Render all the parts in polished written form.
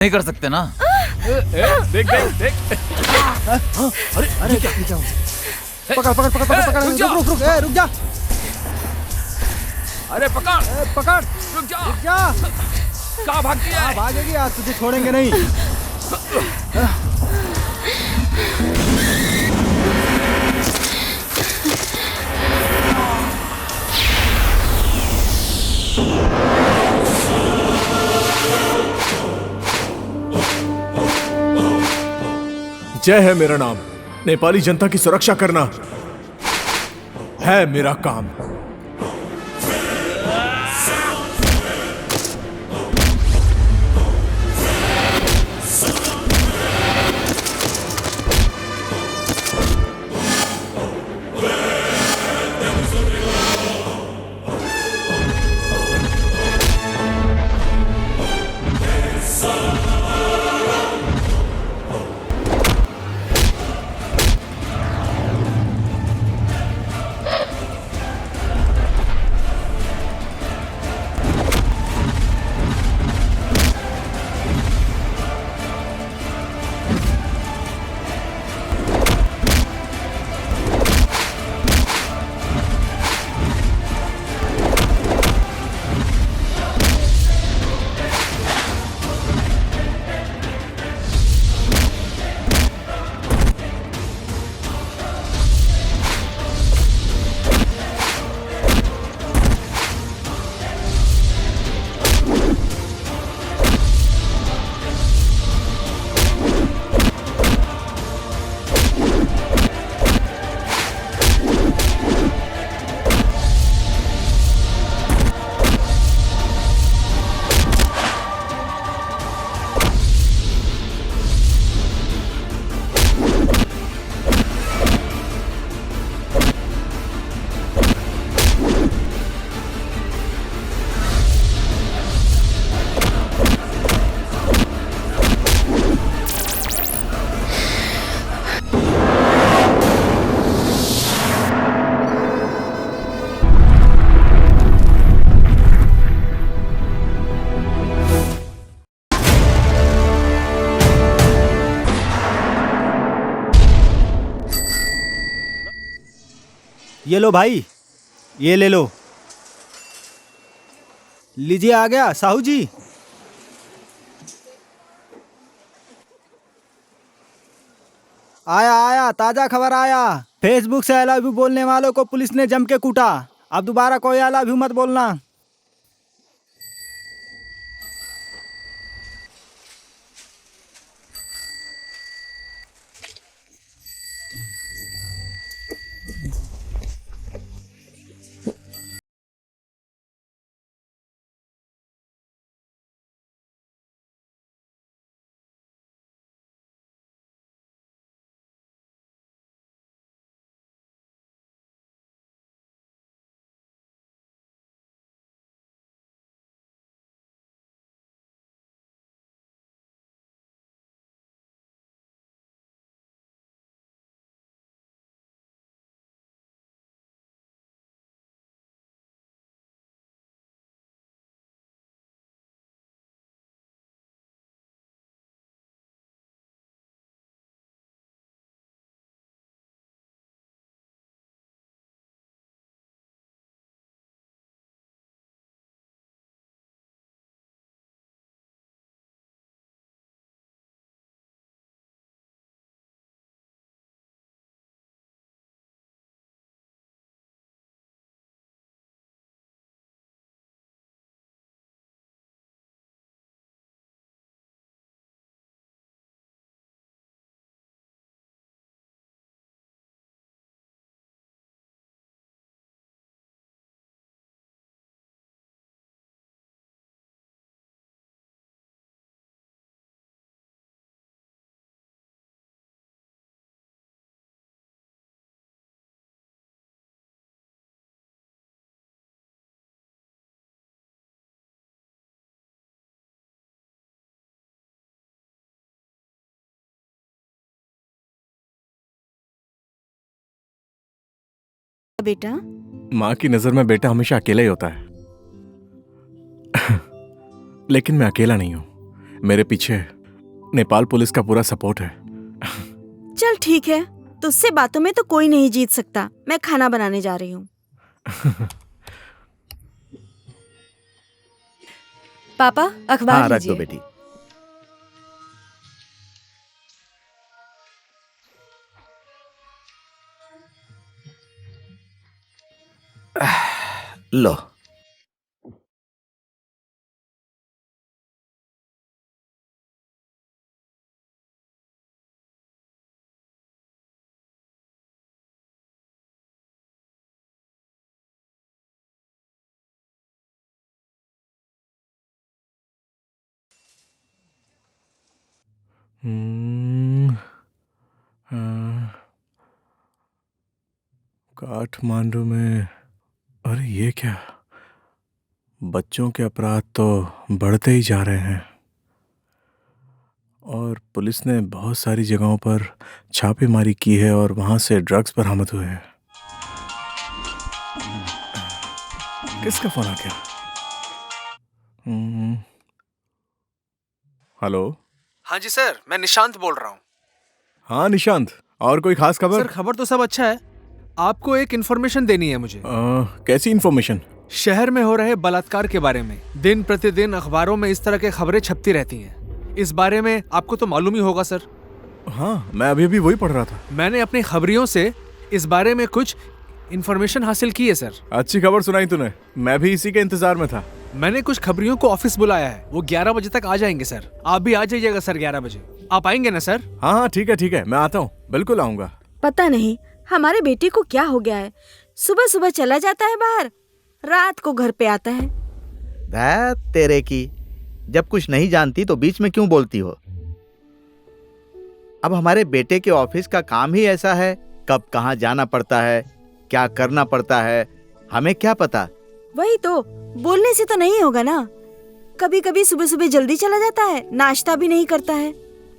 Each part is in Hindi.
नहीं कर सकते ना। देख देख देख। अरे अरे क्या क्या पकड़ पकड़ पकड़ पकड़ पकड़, रुक रुक रुक, रुक जा। अरे पकड़ पकड़, रुक जा। रुक जा। कहाँ भागती है? भागेगी, आज तुझे छोड़ेंगे नहीं। जय है मेरा नाम। नेपाली जनता की सुरक्षा करना है मेरा काम। ये लो भाई, ये ले लो। लीजिए, आ गया साहू जी। आया आया, ताजा खबर आया। फेसबुक से आई लव यू बोलने वालों को पुलिस ने जम के कूटा। अब दोबारा कोई आई लव यू मत बोलना। बेटा, माँ की नजर में बेटा हमेशा अकेला ही होता है। लेकिन मैं अकेला नहीं हूं। मेरे पीछे नेपाल पुलिस का पूरा सपोर्ट है। चल ठीक है, तुझसे बातों में तो कोई नहीं जीत सकता। मैं खाना बनाने जा रही हूँ। पापा अखबार हाँ, रख लीजिए। दो बेटी। लो। काठमांडू में, अरे ये क्या, बच्चों के अपराध तो बढ़ते ही जा रहे हैं और पुलिस ने बहुत सारी जगहों पर छापेमारी की है और वहां से ड्रग्स बरामद हुए हैं। किसका फोन आ गया? हेलो। हाँ जी सर, मैं निशांत बोल रहा हूँ। हाँ निशांत, और कोई खास खबर? सर खबर तो सब अच्छा है, आपको एक इन्फॉर्मेशन देनी है मुझे। कैसी इन्फॉर्मेशन? शहर में हो रहे बलात्कार के बारे में दिन प्रतिदिन अखबारों में इस तरह के खबरें छपती रहती हैं। इस बारे में आपको तो मालूम ही होगा सर। हाँ, मैं अभी वही पढ़ रहा था। मैंने अपनी खबरियों से इस बारे में कुछ इन्फॉर्मेशन हासिल की है सर। अच्छी खबर सुनाई तूने, मैं भी इसी के इंतजार में था। मैंने कुछ खबरियों को ऑफिस बुलाया है, वो 11 बजे तक आ जाएंगे सर। आप भी आ जाइएगा सर 11 बजे। आप आएंगे ना सर? हाँ हाँ ठीक है, मैं आता हूँ, बिल्कुल आऊंगा। पता नहीं हमारे बेटे को क्या हो गया है, सुबह सुबह चला जाता है बाहर, रात को घर पे आता है। दैट तेरे की, जब कुछ नहीं जानती तो बीच में क्यों बोलती हो? अब हमारे बेटे के ऑफिस का काम ही ऐसा है, कब कहाँ जाना पड़ता है, क्या करना पड़ता है, हमें क्या पता। वही तो, बोलने से तो नहीं होगा ना। कभी कभी सुबह सुबह जल्दी चला जाता है, नाश्ता भी नहीं करता है,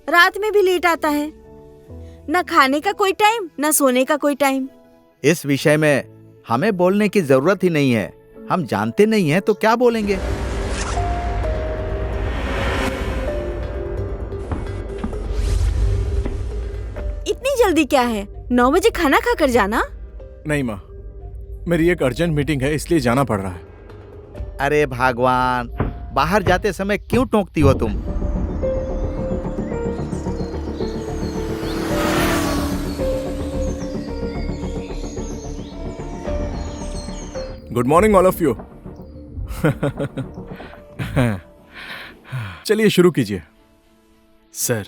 रात में भी लेट आता है, न खाने का कोई टाइम न सोने का कोई टाइम। इस विषय में हमें बोलने की जरूरत ही नहीं है, हम जानते नहीं हैं तो क्या बोलेंगे। इतनी जल्दी क्या है, 9 बजे खाना खाकर जाना। नहीं माँ, मेरी एक अर्जेंट मीटिंग है इसलिए जाना पड़ रहा है। अरे भगवान, बाहर जाते समय क्यों टोकती हो तुम? Good morning all of you. चलिए शुरू कीजिए। सर,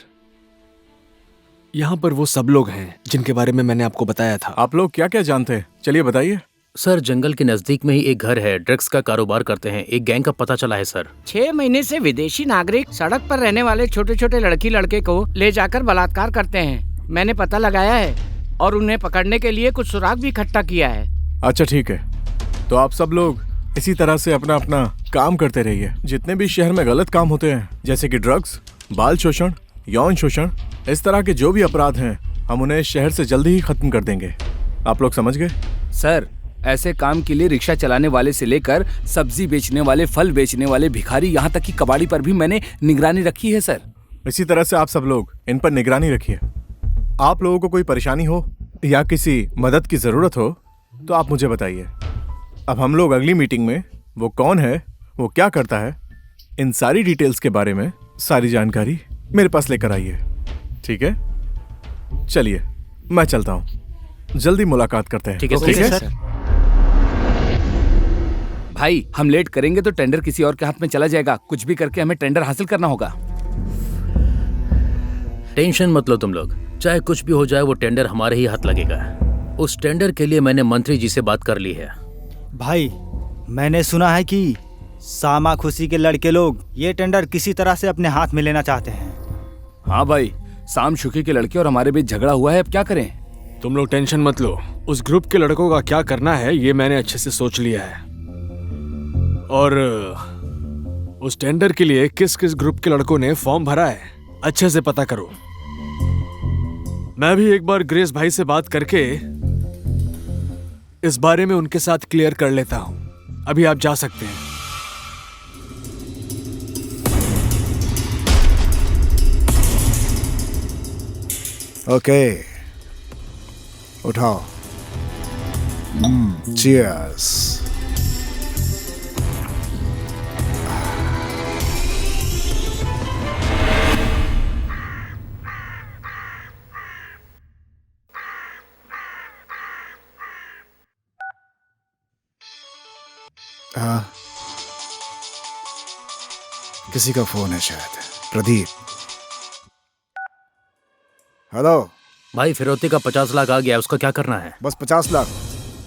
यहाँ पर वो सब लोग हैं जिनके बारे में मैंने आपको बताया था। आप लोग क्या क्या जानते हैं, चलिए बताइए। सर, जंगल के नजदीक में ही एक घर है, ड्रग्स का कारोबार करते हैं, एक गैंग का पता चला है सर। 6 महीने से विदेशी नागरिक सड़क पर रहने वाले छोटे छोटे लड़के को ले जाकर बलात्कार करते हैं। मैंने पता लगाया है और उन्हें पकड़ने के लिए कुछ सुराग भी इकट्ठा किया है। अच्छा ठीक है, तो आप सब लोग इसी तरह से अपना अपना काम करते रहिए। जितने भी शहर में गलत काम होते हैं, जैसे कि ड्रग्स, बाल शोषण, यौन शोषण, इस तरह के जो भी अपराध हैं, हम उन्हें शहर से जल्दी ही खत्म कर देंगे। आप लोग समझ गए? सर, ऐसे काम के लिए रिक्शा चलाने वाले से लेकर सब्जी बेचने वाले, फल बेचने वाले, भिखारी, यहाँ तक कि कबाड़ी पर भी मैंने निगरानी रखी है सर। इसी तरह से आप सब लोग इन पर निगरानी रखिए। आप लोगों को कोई परेशानी हो या किसी मदद की जरूरत हो तो आप मुझे बताइए। अब हम लोग अगली मीटिंग में वो कौन है, वो क्या करता है, इन सारी डिटेल्स के बारे में सारी जानकारी मेरे पास लेकर आइए, ठीक है? चलिए मैं चलता हूँ, जल्दी मुलाकात करते हैं। ठीक है सर। भाई, हम लेट करेंगे तो टेंडर किसी और के हाथ में चला जाएगा। कुछ भी करके हमें टेंडर हासिल करना होगा। टेंशन मत लो तुम लोग, चाहे कुछ भी हो जाए वो टेंडर हमारे ही हाथ लगेगा। उस टेंडर के लिए मैंने मंत्री जी से बात कर ली है। भाई, मैंने सुना है कि सामा खुशी के लड़के लोग ये टेंडर किसी तरह से अपने हाथ में लेना चाहते हैं। हाँ भाई, शाम शुकी के लड़के और हमारे बीच झगड़ा हुआ है, अब क्या करें? तुम लोग टेंशन मत लो, उस ग्रुप के लड़कों का क्या करना है ये मैंने अच्छे से सोच लिया है। और उस टेंडर के लिए किस किस ग्रुप के लड़कों ने फॉर्म भरा है अच्छे से पता करो। मैं भी एक बार ग्रेस भाई से बात करके इस बारे में उनके साथ क्लियर कर लेता हूं। अभी आप जा सकते हैं। ओके, उठाओ। चीयर्स। हाँ, किसी का फोन है शायद। प्रदीप। हेलो। भाई फिरौती का 50 लाख आ गया है, उसका क्या करना है? बस 50 लाख?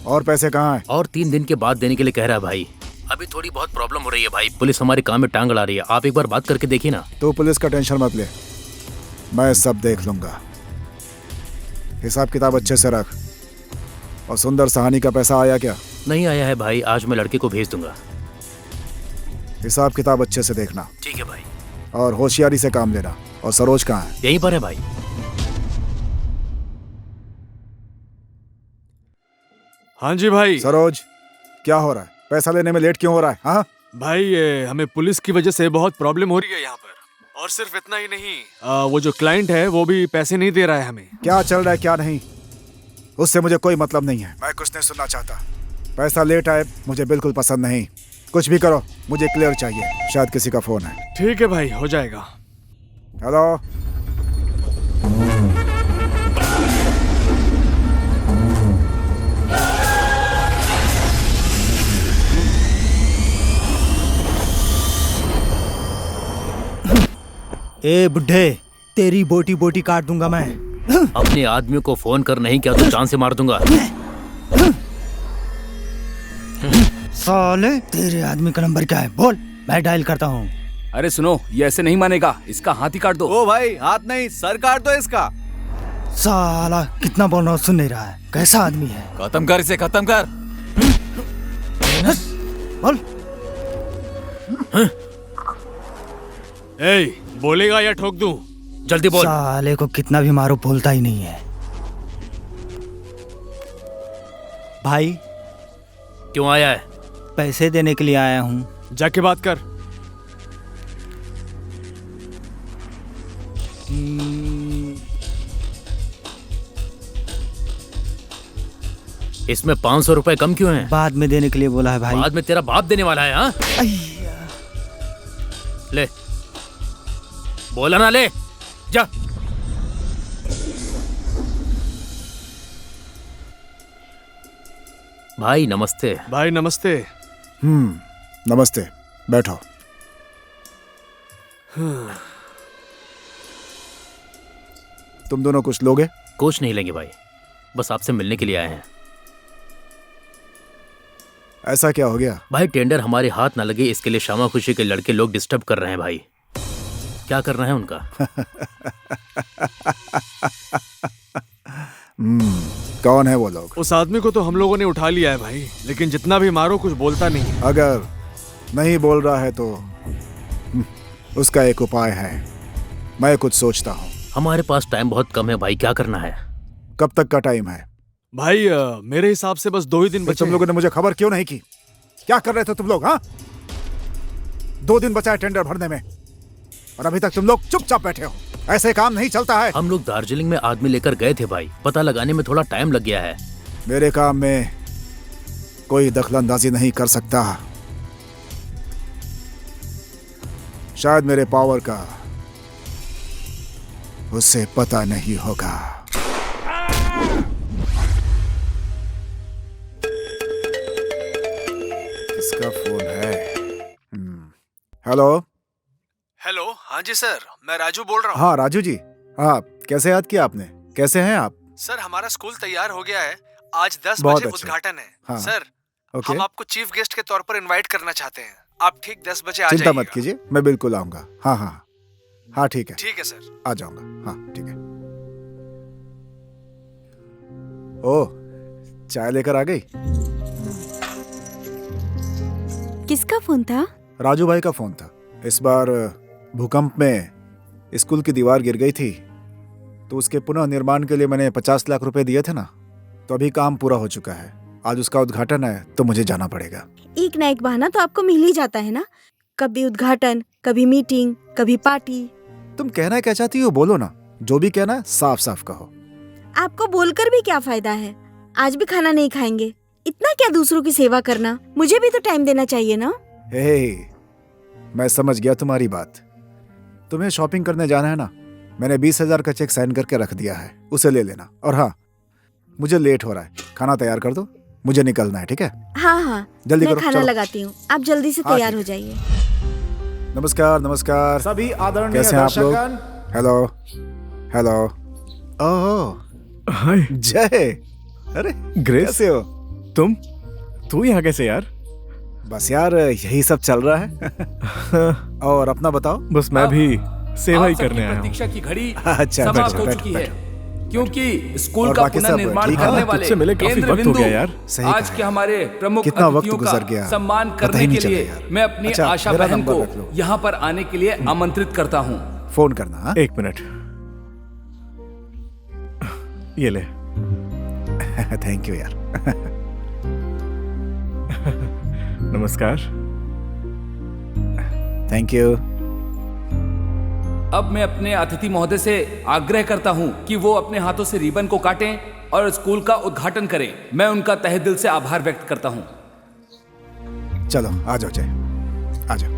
और पैसे कहाँ हैं? और 3 दिन के बाद देने के लिए कह रहा है भाई। अभी थोड़ी बहुत प्रॉब्लम हो रही है भाई, पुलिस हमारे काम में टांग अड़ा रही है। आप एक बार बात करके देखिए ना। तो पुलिस का टेंशन मत ले, मैं सब देख लूंगा। हिसाब किताब अच्छे से रख। और सुंदर सहानी का पैसा आया क्या? नहीं आया है भाई, आज मैं लड़के को भेज दूंगा। हिसाब किताब अच्छे से देखना। ठीक है भाई। और होशियारी से काम लेना। और सरोज कहाँ है? यहीं पर है भाई। हाँ जी भाई। सरोज, क्या हो रहा है? पैसा लेने में लेट क्यों हो रहा है? हाँ भाई ये हमें पुलिस की वजह से बहुत प्रॉब्लम हो रही है यहाँ पर। और सिर्फ इतना ही नहीं, वो जो क्लाइंट है वो भी पैसे नहीं दे रहा है हमें। क्या चल रहा है क्या नहीं, उससे मुझे कोई मतलब नहीं है। मैं कुछ नहीं सुनना चाहता। पैसा लेट आए मुझे बिल्कुल पसंद नहीं। कुछ भी करो, मुझे क्लियर चाहिए। शायद किसी का फोन है। ठीक है भाई, हो जाएगा। हेलो। ए बुड्ढे, तेरी बोटी बोटी काट दूंगा मैं। अपने आदमी को फोन कर, नहीं क्या तो जान से मार दूंगा। साले, तेरे आदमी का नंबर क्या है? बोल, मैं डायल करता हूँ। अरे सुनो, ये ऐसे नहीं मानेगा, इसका हाथ ही काट दो। ओ भाई, हाथ नहीं, सर काट दो इसका। साला कितना बोल रहा हूँ, सुन नहीं रहा है। कैसा आदमी है? खत्म कर इसे, खत्म कर। बोल। ए, बोलेगा या ठोक दूं? जल्दी बोल। साले को कितना भी मारो बोलता ही नहीं है। भाई क्यों आया है? पैसे देने के लिए आया हूँ। जाके बात कर। इसमें 500 रुपए कम क्यों हैं? बाद में देने के लिए बोला है भाई। बाद में तेरा बाप देने वाला है। हाँ, ले, बोला ना, ले जा। भाई नमस्ते। भाई नमस्ते। नमस्ते, बैठो। तुम दोनों कुछ लोगे? कुछ नहीं लेंगे भाई, बस आपसे मिलने के लिए आए हैं। ऐसा क्या हो गया? भाई टेंडर हमारे हाथ ना लगे इसके लिए श्यामा खुशी के लड़के लोग डिस्टर्ब कर रहे हैं भाई। क्या करना है उनका? कौन है वो लोग? उस आदमी को तो हम लोगों ने उठा लिया है भाई, लेकिन जितना भी मारो कुछ बोलता नहीं है। अगर नहीं बोल रहा है तो उसका एक उपाय है। मैं कुछ सोचता हूँ। हमारे पास टाइम बहुत कम है भाई, क्या करना है? कब तक का टाइम है? भाई मेरे हिसाब से बस 2 ही दिन बचे। तुम लोगों ने मुझे खबर क्यों नहीं की? क्या कर रहे थे तुम लोग? हाँ, 2 दिन बचा है टेंडर भरने में और अभी तक तुम लोग चुपचाप बैठे हो। ऐसे काम नहीं चलता है। हम लोग दार्जिलिंग में आदमी लेकर गए थे भाई, पता लगाने में थोड़ा टाइम लग गया है। मेरे काम में कोई दखलंदाजी नहीं कर सकता। शायद मेरे पावर का उसे पता नहीं होगा। किसका फोन है? हेलो। हेलो, हाँ जी सर, मैं राजू बोल रहा हूँ। हाँ राजू जी, हाँ कैसे याद किया आपने? कैसे हैं आप? सर हमारा स्कूल तैयार हो गया है, आज 10 बहुत बजे अच्छा। उद्घाटन है। हाँ। सर ओके, हम आपको चीफ गेस्ट के तौर पर इनवाइट करना चाहते हैं। आप ठीक 10 बजे आ चिंता जाइएगा। मत कीजिए, मैं बिल्कुल आऊंगा। हाँ हाँ हाँ, ठीक है, ठीक है सर। आ जाऊंगा। हाँ ठीक है। ओह, चाय लेकर आ गई? किसका फोन था? राजू भाई का फोन था। इस बार भूकंप में स्कूल की दीवार गिर गई थी, तो उसके पुनः निर्माण के लिए मैंने 50 लाख रुपए दिए थे ना, तो अभी काम पूरा हो चुका है। आज उसका उद्घाटन है तो मुझे जाना पड़ेगा। एक ना एक बहाना तो आपको मिल ही जाता है ना। कभी उद्घाटन, कभी मीटिंग, कभी पार्टी। तुम कहना क्या चाहती हो बोलो ना। जो भी कहना है साफ साफ कहो। आपको बोलकर भी क्या फायदा है? आज भी खाना नहीं खाएंगे। इतना क्या दूसरों की सेवा करना? मुझे भी तो टाइम देना चाहिए ना। हे, मैं समझ गया तुम्हारी बात। तुम्हें शॉपिंग करने जाना है ना? मैंने 20,000 का चेक साइन करके रख दिया है, उसे ले लेना। और हाँ, मुझे लेट हो रहा है, खाना तैयार कर दो, मुझे निकलना है। ठीक है? हाँ हाँ, जल्दी मैं करो, खाना चलो। लगाती हूँ, आप जल्दी से हाँ, तैयार ठीक हो जाइए। नमस्कार नमस्कार सभी आदरणीय कैसे हैं आप लोग? दर्शकगण, हेलो हेलो। ओह हाय जय। अरे ग्रेस, कैसे हो? तू यहाँ कैसे यार? बस यार यही सब चल रहा है। और अपना बताओ। बस मैं भी सेवा ही आप सबकी करने आया हूँ। प्रतीक्षा की घड़ी अच्छा, समाप्त बैठो, हो चुकी है, बैठो। क्योंकि स्कूल और का बाकी सब पुनर्निर्माण ठीक है? करने हाँ, वाले तुझसे मिले काफी केंद्र वक्त हो बिंदु गया यार। सही आज कहा के यार। हमारे प्रमुख कितना वक्त अतिथियों गुजर का गया, सम्मान पता करने ही नहीं के चला लिए यार। मैं अपनी अच्छा, आशा मेरा बहन नंबर को रख लो। यहाँ पर आने के लिए आमंत्रित करता हूँ। फोन करना। हाँ? 1 मिनट, ये ले। थैंक यू यार। नमस्कार। Thank you. अब मैं अपने अतिथि महोदय से आग्रह करता हूं कि वो अपने हाथों से रिबन को काटें और स्कूल का उद्घाटन करें। मैं उनका तहे दिल से आभार व्यक्त करता हूं। चलो आ जाओ जय, आ जाओ।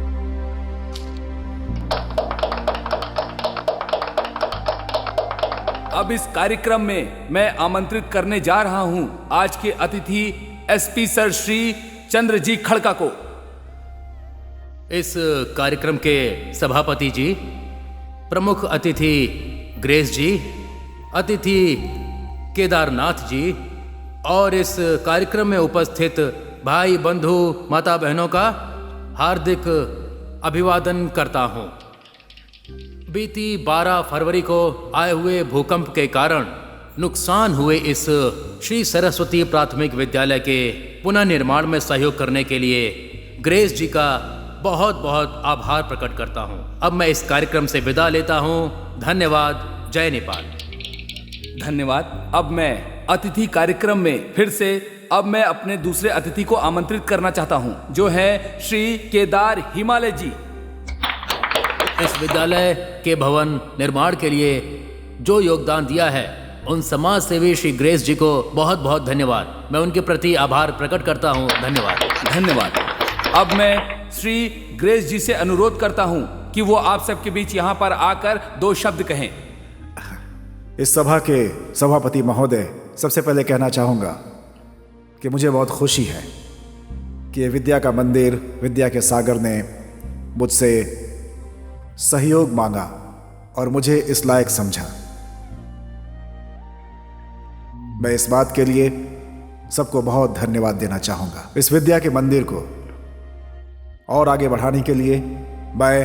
अब इस कार्यक्रम में मैं आमंत्रित करने जा रहा हूं आज के अतिथि एसपी सर श्री चंद्रजी खड़का को। इस कार्यक्रम के सभापति जी, प्रमुख अतिथि ग्रेस जी, अतिथि केदारनाथ जी और इस कार्यक्रम में उपस्थित भाई बंधु माता बहनों का हार्दिक अभिवादन करता हूं। बीती 12 फरवरी को आए हुए भूकंप के कारण नुकसान हुए इस श्री सरस्वती प्राथमिक विद्यालय के पुनर्निर्माण में सहयोग करने के लिए ग्रेस जी का बहुत बहुत आभार प्रकट करता हूं। अब मैं इस कार्यक्रम से विदा लेता हूं। धन्यवाद। जय नेपाल। धन्यवाद। अब मैं अतिथि कार्यक्रम में फिर से मैं अपने दूसरे अतिथि को आमंत्रित करना चाहता हूं, जो है श्री केदार हिमालय जी। इस विद्यालय के भवन निर्माण के लिए जो योगदान दिया है उन समाज सेवी श्री ग्रेस जी को बहुत बहुत धन्यवाद। मैं उनके प्रति आभार प्रकट करता हूं। धन्यवाद। धन्यवाद। अब मैं श्री ग्रेस जी से अनुरोध करता हूं कि वो आप सबके बीच यहाँ पर आकर 2 शब्द कहें। इस सभा के सभापति महोदय, सबसे पहले कहना चाहूँगा कि मुझे बहुत खुशी है कि ये विद्या का मंदिर, विद्या के सागर ने मुझसे सहयोग मांगा और मुझे इस लायक समझा। मैं इस बात के लिए सबको बहुत धन्यवाद देना चाहूँगा। इस विद्या के मंदिर को और आगे बढ़ाने के लिए मैं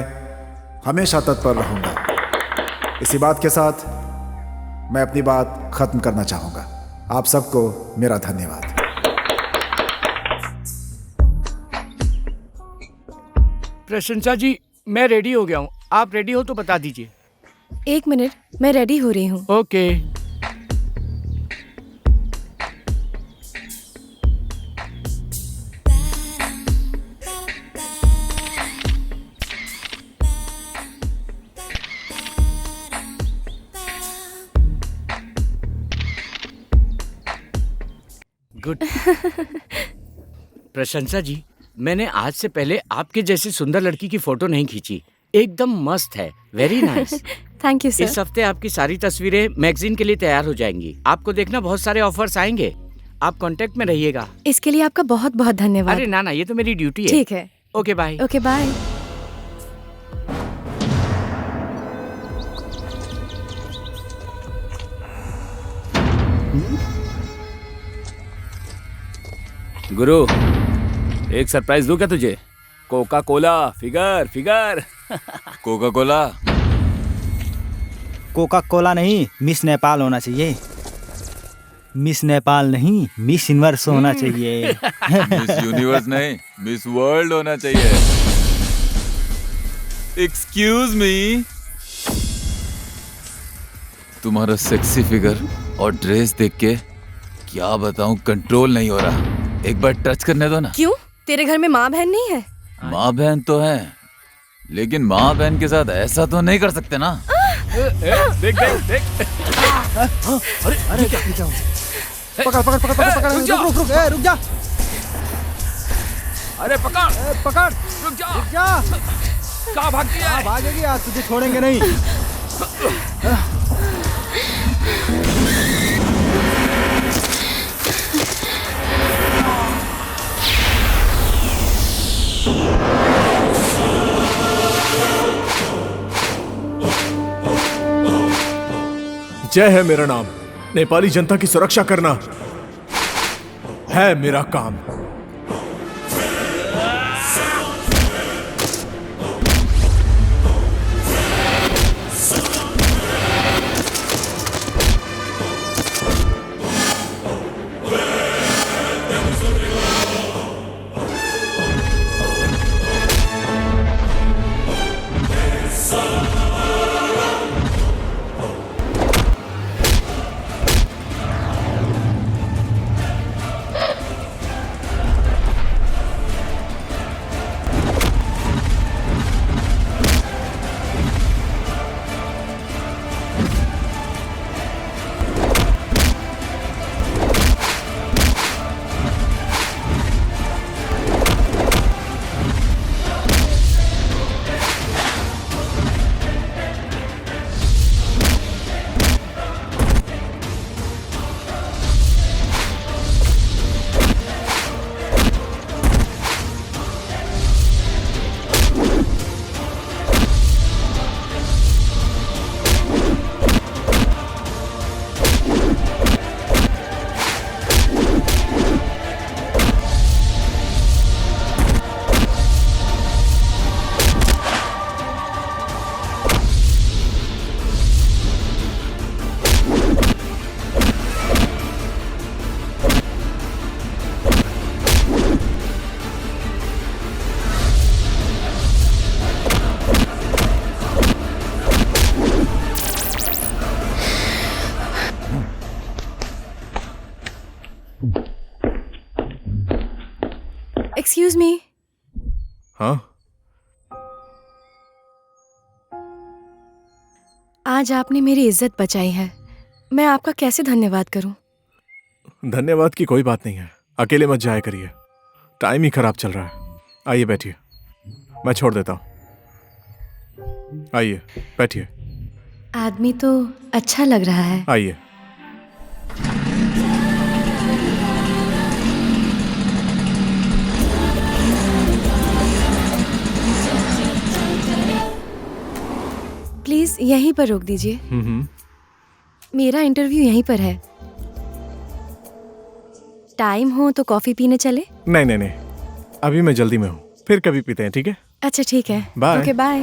हमेशा तत्पर रहूँगा। इसी बात के साथ मैं अपनी बात खत्म करना चाहूँगा। आप सबको मेरा धन्यवाद। प्रशंसा जी, मैं रेडी हो गया हूँ। आप रेडी हो तो बता दीजिए। 1 मिनट, मैं रेडी हो रही हूँ। ओके। गुड। प्रशंसा जी, मैंने आज से पहले आपके जैसी सुंदर लड़की की फोटो नहीं खींची। एकदम मस्त है। Very nice. थैंक यू इस सर। हफ्ते आपकी सारी तस्वीरें मैगजीन के लिए तैयार हो जाएंगी। आपको देखना बहुत सारे ऑफर्स आएंगे। आप कांटेक्ट में रहिएगा। इसके लिए आपका बहुत बहुत धन्यवाद। अरे ना, ये तो मेरी ड्यूटी है। ठीक है। Okay bye. Okay bye. गुरु, एक सरप्राइज दूं क्या तुझे? Coca Cola figure figure. Coca Cola. Coca Cola नहीं, मिस नेपाल होना चाहिए। मिस नेपाल नहीं, मिस यूनिवर्स होना चाहिए। मिस यूनिवर्स नहीं, मिस वर्ल्ड होना चाहिए। एक्सक्यूज मी, तुम्हारा सेक्सी फिगर और ड्रेस देख के क्या बताऊं, कंट्रोल नहीं हो रहा। एक बार टच करने दो ना। क्यों? तेरे घर में माँ बहन नहीं है? माँ बहन तो है, लेकिन माँ बहन के साथ ऐसा तो नहीं कर सकते ना। देख देख देख। अरे क्या पकड़ पकड़ पकड़ पकड़ पकड़ रुक जा। रुक रुक रुक रुक जा। अरे पकड़ पकड़ रुक जा। रुक जा। कहाँ भागती है? भागेगी आज, तुझे छोड़ेंगे नहीं। जय है मेरा नाम। नेपाली जनता की सुरक्षा करना है मेरा काम। Excuse me. हाँ, आज आपने मेरी इज्जत बचाई है, मैं आपका कैसे धन्यवाद करूं? धन्यवाद की कोई बात नहीं है। अकेले मत जाया करिए, टाइम ही खराब चल रहा है। आइए बैठिए, मैं छोड़ देता हूँ। आइए बैठिए। आदमी तो अच्छा लग रहा है। आइए। प्लीज यहीं पर रोक दीजिए। मेरा इंटरव्यू यहीं पर है। टाइम हो तो कॉफी पीने चले? नहीं नहीं नहीं, अभी मैं जल्दी में हूँ, फिर कभी पीते हैं, ठीक है? अच्छा ठीक है, बाय। Okay bye.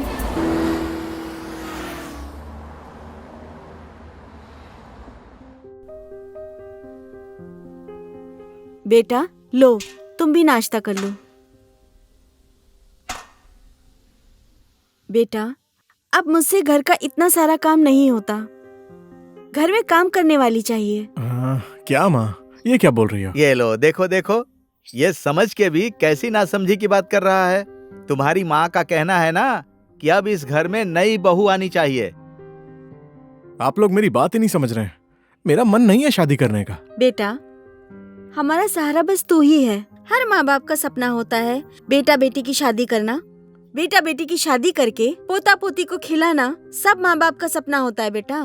बेटा लो, तुम भी नाश्ता कर लो। बेटा अब मुझसे घर का इतना सारा काम नहीं होता, घर में काम करने वाली चाहिए। क्या माँ, ये क्या बोल रही हो? ये लो, देखो देखो, ये समझ के भी कैसी नासमझी की बात कर रहा है। तुम्हारी माँ का कहना है ना कि अब इस घर में नई बहू आनी चाहिए। आप लोग मेरी बात ही नहीं समझ रहे हैं। मेरा मन नहीं है शादी करने का। बेटा हमारा सहारा बस तू ही है। हर माँ बाप का सपना होता है बेटा बेटी की शादी करना। बेटा बेटी की शादी करके पोता पोती को खिलाना सब माँ बाप का सपना होता है बेटा।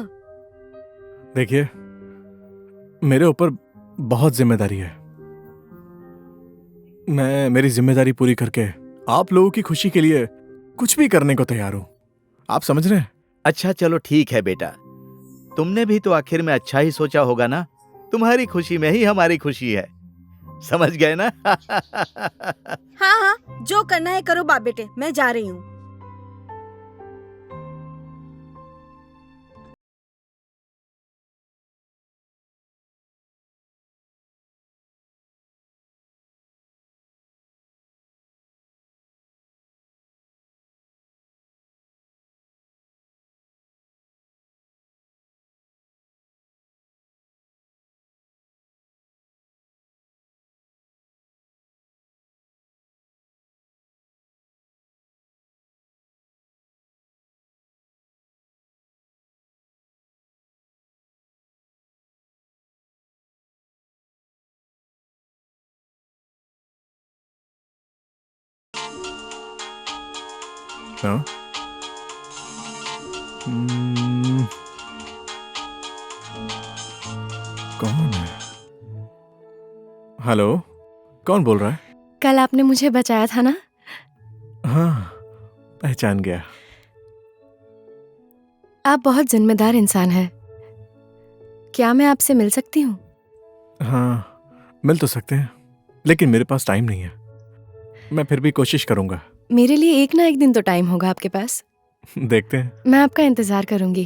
देखिए, मेरे ऊपर बहुत जिम्मेदारी है। मैं मेरी जिम्मेदारी पूरी करके आप लोगों की खुशी के लिए कुछ भी करने को तैयार हूँ। आप समझ रहे हैं? अच्छा चलो ठीक है बेटा, तुमने भी तो आखिर में अच्छा ही सोचा होगा ना। तुम्हारी खुशी में ही हमारी खुशी है, समझ गए ना? हाँ हाँ, जो करना है करो बाप बेटे, मैं जा रही हूँ। हाँ? कौन है? हेलो, कौन बोल रहा है? कल आपने मुझे बचाया था ना? हाँ, पहचान गया। आप बहुत जिम्मेदार इंसान हैं। क्या मैं आपसे मिल सकती हूँ? हाँ, मिल तो सकते हैं, लेकिन मेरे पास टाइम नहीं है। मैं फिर भी कोशिश करूंगा। मेरे लिए एक ना एक दिन तो टाइम होगा आपके पास। देखते हैं। मैं आपका इंतजार करूंगी।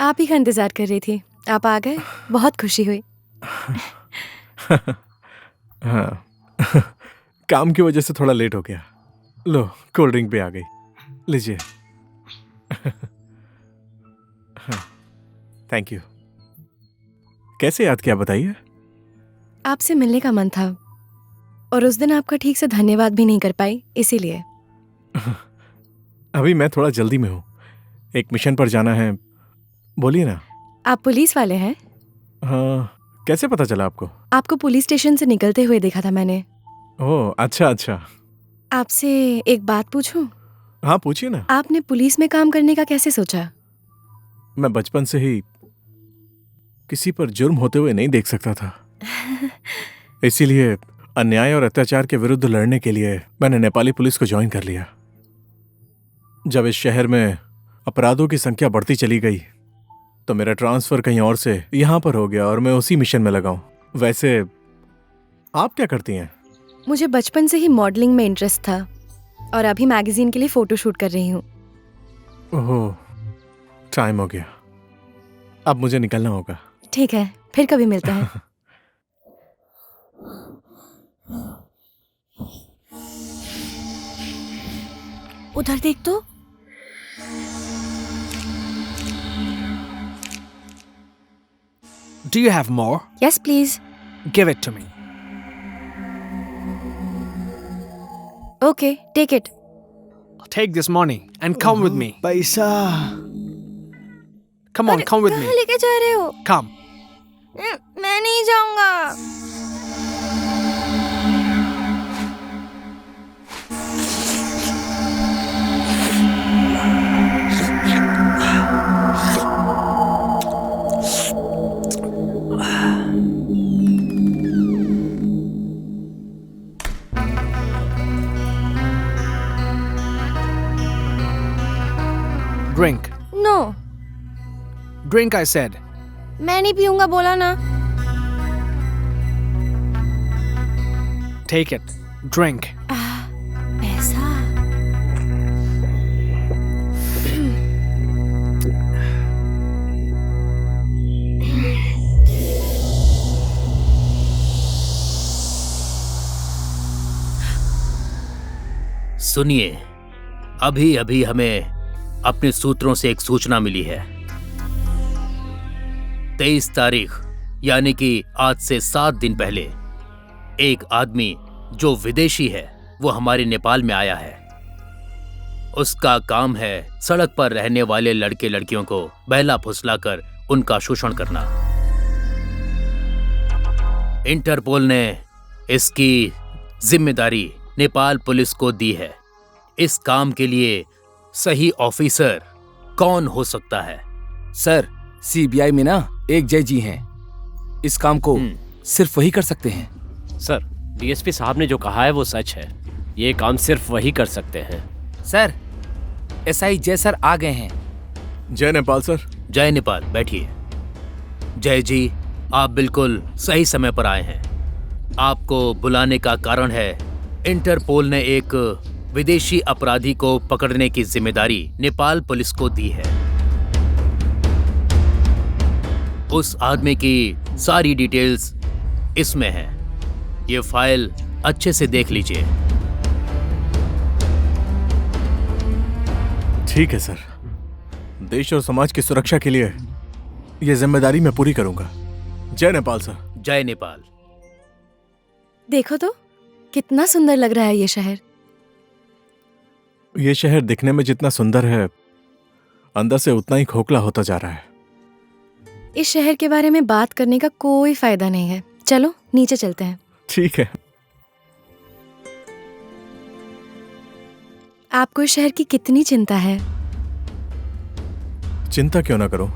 आप ही का इंतजार कर रही थी। आप आ गए, बहुत खुशी हुई। हाँ, काम की वजह से थोड़ा लेट हो गया। लो, कोल्ड ड्रिंक भी आ गई, लीजिए। Thank you. कैसे याद किया बताइए? आपसे मिलने का मन था और उस दिन आपका ठीक से धन्यवाद भी नहीं कर पाई, इसीलिए। अभी मैं थोड़ा जल्दी में हूँ, एक मिशन पर जाना है। बोलिए ना। आप पुलिस वाले हैं? हाँ, कैसे पता चला आपको? आपको पुलिस स्टेशन से निकलते हुए देखा था मैंने। ओह, अच्छा अच्छा। आपसे एक बात पूछूं? हाँ, पूछिए ना। आपने पुलिस में काम करने का कैसे सोचा? मैं बचपन से ही किसी पर जुर्म होते हुए नहीं देख सकता था। इसीलिए अन्याय और अत्याचार के विरुद्ध लड़ने के लिए मैंने नेपाली पुलिस को ज्वाइन कर लिया। जब इस शहर में अपराधों की संख्या बढ़ती चली गई तो मेरा ट्रांसफर कहीं और से यहां पर हो गया और मैं उसी मिशन में लगा हूं। वैसे आप क्या करती हैं? मुझे बचपन से ही मॉडलिंग में इंटरेस्ट था और अभी मैगजीन के लिए फोटो शूट कर रही हूँ। ओह, टाइम हो गया, अब मुझे निकलना होगा। ठीक है, फिर कभी मिलते हैं। उधर देख तो। Do you have more? Yes, please. Give it to me. Okay, take it. Take this money and come with me. पैसा। Come on, come with me. कहाँ लेके जा रहे हो? Come. मैं नहीं जाऊंगा। Drink. No, Drink, I said. मैं नहीं पीऊंगा बोला ना। Take it. Drink. पैसा। सुनिए, अभी अभी हमें अपने सूत्रों से एक सूचना मिली है। 23 तारीख यानी कि आज से 7 दिन पहले एक आदमी जो विदेशी है वो हमारे नेपाल में आया है। उसका काम है सड़क पर रहने वाले लड़के लड़कियों को बहला फुसलाकर उनका शोषण करना। इंटरपोल ने इसकी जिम्मेदारी नेपाल पुलिस को दी है। इस काम के लिए सही ऑफिसर कौन हो सकता है? सर, सीबीआई में ना एक जय जी हैं। इस काम को सिर्फ वही कर सकते हैं। सर, डीएसपी साहब ने जो कहा है वो सच है। ये काम सिर्फ वही कर सकते हैं। सर, एसआई जय सर आ गए हैं। जय नेपाल सर। जय नेपाल, बैठिए। जय जी, आप बिल्कुल सही समय पर आए हैं। आपको बुलाने का कारण है, इंटरपोल ने एक विदेशी अपराधी को पकड़ने की जिम्मेदारी नेपाल पुलिस को दी है। उस आदमी की सारी डिटेल्स इसमें है। ये फाइल अच्छे से देख लीजिए। ठीक है सर, देश और समाज की सुरक्षा के लिए ये जिम्मेदारी मैं पूरी करूंगा। जय नेपाल सर। जय नेपाल। देखो तो कितना सुंदर लग रहा है ये शहर। ये शहर दिखने में जितना सुंदर है, अंदर से उतना ही खोखला होता जा रहा है। इस शहर के बारे में बात करने का कोई फायदा नहीं है। चलो नीचे चलते हैं। ठीक है। आपको इस शहर की कितनी चिंता है? चिंता क्यों ना करो,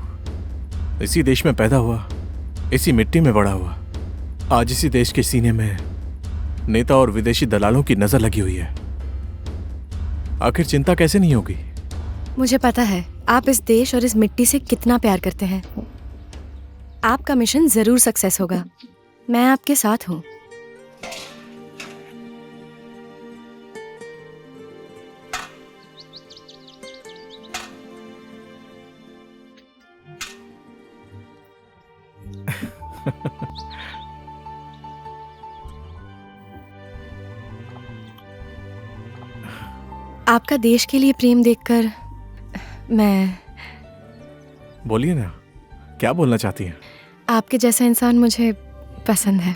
इसी देश में पैदा हुआ, इसी मिट्टी में बड़ा हुआ। आज इसी देश के सीने में नेता और विदेशी दलालों की नजर लगी हुई है। आखिर चिंता कैसे नहीं होगी? मुझे पता है आप इस देश और इस मिट्टी से कितना प्यार करते हैं। आपका मिशन जरूर सक्सेस होगा। मैं आपके साथ हूँ। आपका देश के लिए प्रेम देखकर मैं... बोलिए ना, क्या बोलना चाहती हैं? आपके जैसा इंसान मुझे पसंद है।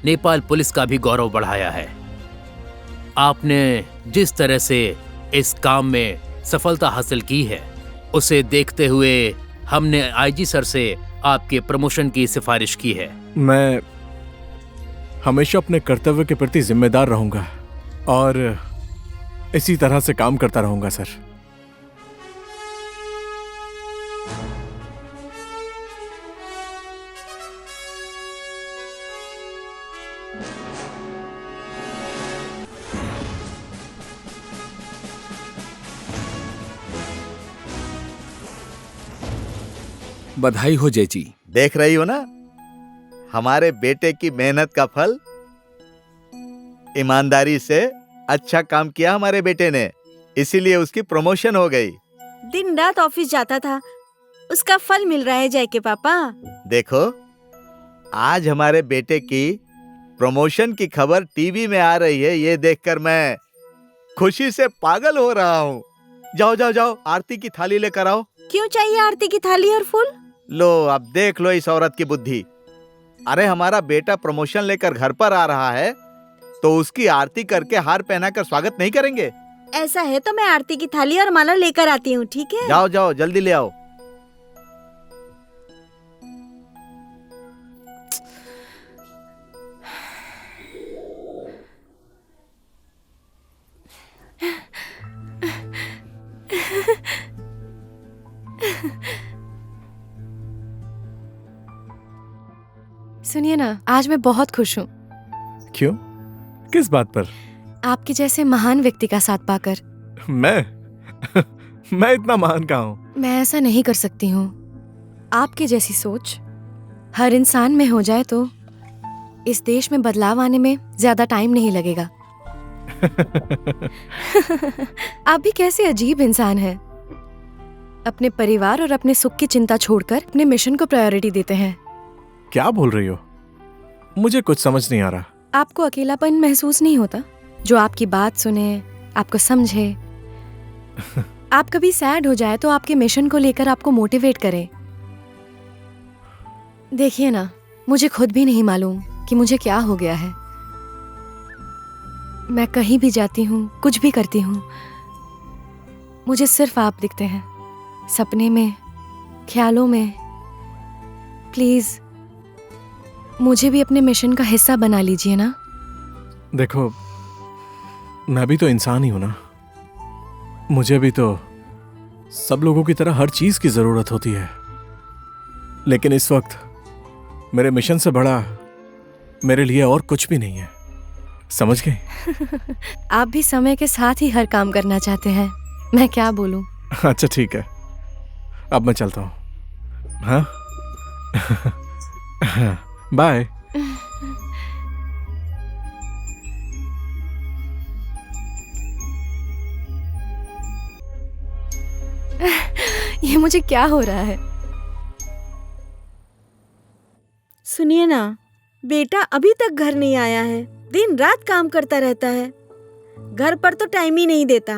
नेपाल पुलिस का भी गौरव बढ़ाया है। आपने जिस तरह से इस काम में सफलता हासिल की है, उसे देखते हुए हमने आईजी सर से आपके प्रमोशन की सिफारिश की है। मैं हमेशा अपने कर्तव्य के प्रति जिम्मेदार रहूंगा और इसी तरह से काम करता रहूंगा सर। बधाई हो जय जी। देख रही हो ना हमारे बेटे की मेहनत का फल। ईमानदारी से अच्छा काम किया हमारे बेटे ने, इसीलिए उसकी प्रमोशन हो गई। दिन रात ऑफिस जाता था, उसका फल मिल रहा है जय के पापा। देखो आज हमारे बेटे की प्रमोशन की खबर टीवी में आ रही है, ये देखकर मैं खुशी से पागल हो रहा हूँ। जाओ जाओ जाओ, आरती की थाली लेकर आओ। क्यों चाहिए आरती की थाली और फूल? लो अब देख लो इस औरत की बुद्धि। अरे हमारा बेटा प्रमोशन लेकर घर पर आ रहा है तो उसकी आरती करके हार पहनाकर स्वागत नहीं करेंगे? ऐसा है तो मैं आरती की थाली और माला लेकर आती हूँ, ठीक है? जाओ जाओ जल्दी ले आओ। सुनिए ना, आज मैं बहुत खुश हूँ। क्यों? किस बात पर? आपके जैसे महान व्यक्ति का साथ पाकर। मैं मैं इतना महान कहाँ हूँ? मैं ऐसा नहीं कर सकती हूँ। आपके जैसी सोच हर इंसान में हो जाए तो इस देश में बदलाव आने में ज्यादा टाइम नहीं लगेगा। आप भी कैसे अजीब इंसान हैं। अपने परिवार और अपने सुख की चिंता छोड़कर अपने मिशन को प्रायोरिटी देते हैं। क्या बोल रही हो? मुझे कुछ समझ नहीं आ रहा। आपको अकेलापन महसूस नहीं होता? जो आपकी बात सुने, आपको समझे। आप कभी सैड हो जाए तो आपके मिशन को लेकर आपको मोटिवेट करें। देखिए ना, मुझे खुद भी नहीं मालूम कि मुझे क्या हो गया है। मैं कहीं भी जाती हूँ, कुछ भी करती हूँ, मुझे सिर्फ आप दिखते हैं, सपने में, ख्यालों में। प्लीज मुझे भी अपने मिशन का हिस्सा बना लीजिए ना। देखो, मैं भी तो इंसान ही हूं ना। मुझे भी तो सब लोगों की तरह हर चीज की जरूरत होती है। लेकिन इस वक्त मेरे मिशन से बड़ा मेरे लिए और कुछ भी नहीं है। समझ गए? आप भी समय के साथ ही हर काम करना चाहते हैं। मैं क्या बोलूं? अच्छा ठीक है, अब मैं चलता हूँ। हाँ बाय। ये मुझे क्या हो रहा है? सुनिए ना, बेटा अभी तक घर नहीं आया है। दिन रात काम करता रहता है, घर पर तो टाइम ही नहीं देता।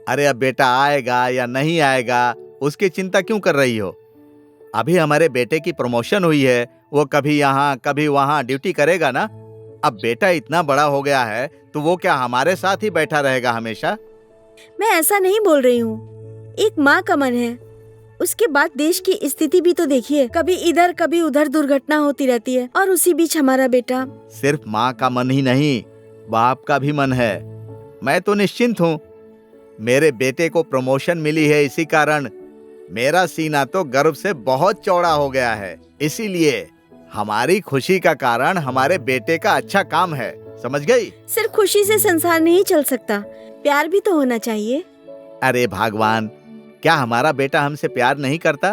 अरे अब बेटा आएगा या नहीं आएगा उसकी चिंता क्यों कर रही हो? अभी हमारे बेटे की प्रमोशन हुई है, वो कभी यहाँ कभी वहाँ ड्यूटी करेगा ना। अब बेटा इतना बड़ा हो गया है तो वो क्या हमारे साथ ही बैठा रहेगा हमेशा? मैं ऐसा नहीं बोल रही हूँ। एक माँ का मन है। उसके बाद देश की स्थिति भी तो देखिए, कभी इधर कभी उधर दुर्घटना होती रहती है और उसी बीच हमारा बेटा। सिर्फ माँ का मन ही नहीं, बाप का भी मन है। मैं तो निश्चिंत हूँ। मेरे बेटे को प्रमोशन मिली है, इसी कारण मेरा सीना तो गर्व से बहुत चौड़ा हो गया है। इसीलिए हमारी खुशी का कारण हमारे बेटे का अच्छा काम है। समझ गई? सिर्फ खुशी से संसार नहीं चल सकता, प्यार भी तो होना चाहिए। अरे भगवान, क्या हमारा बेटा हमसे प्यार नहीं करता?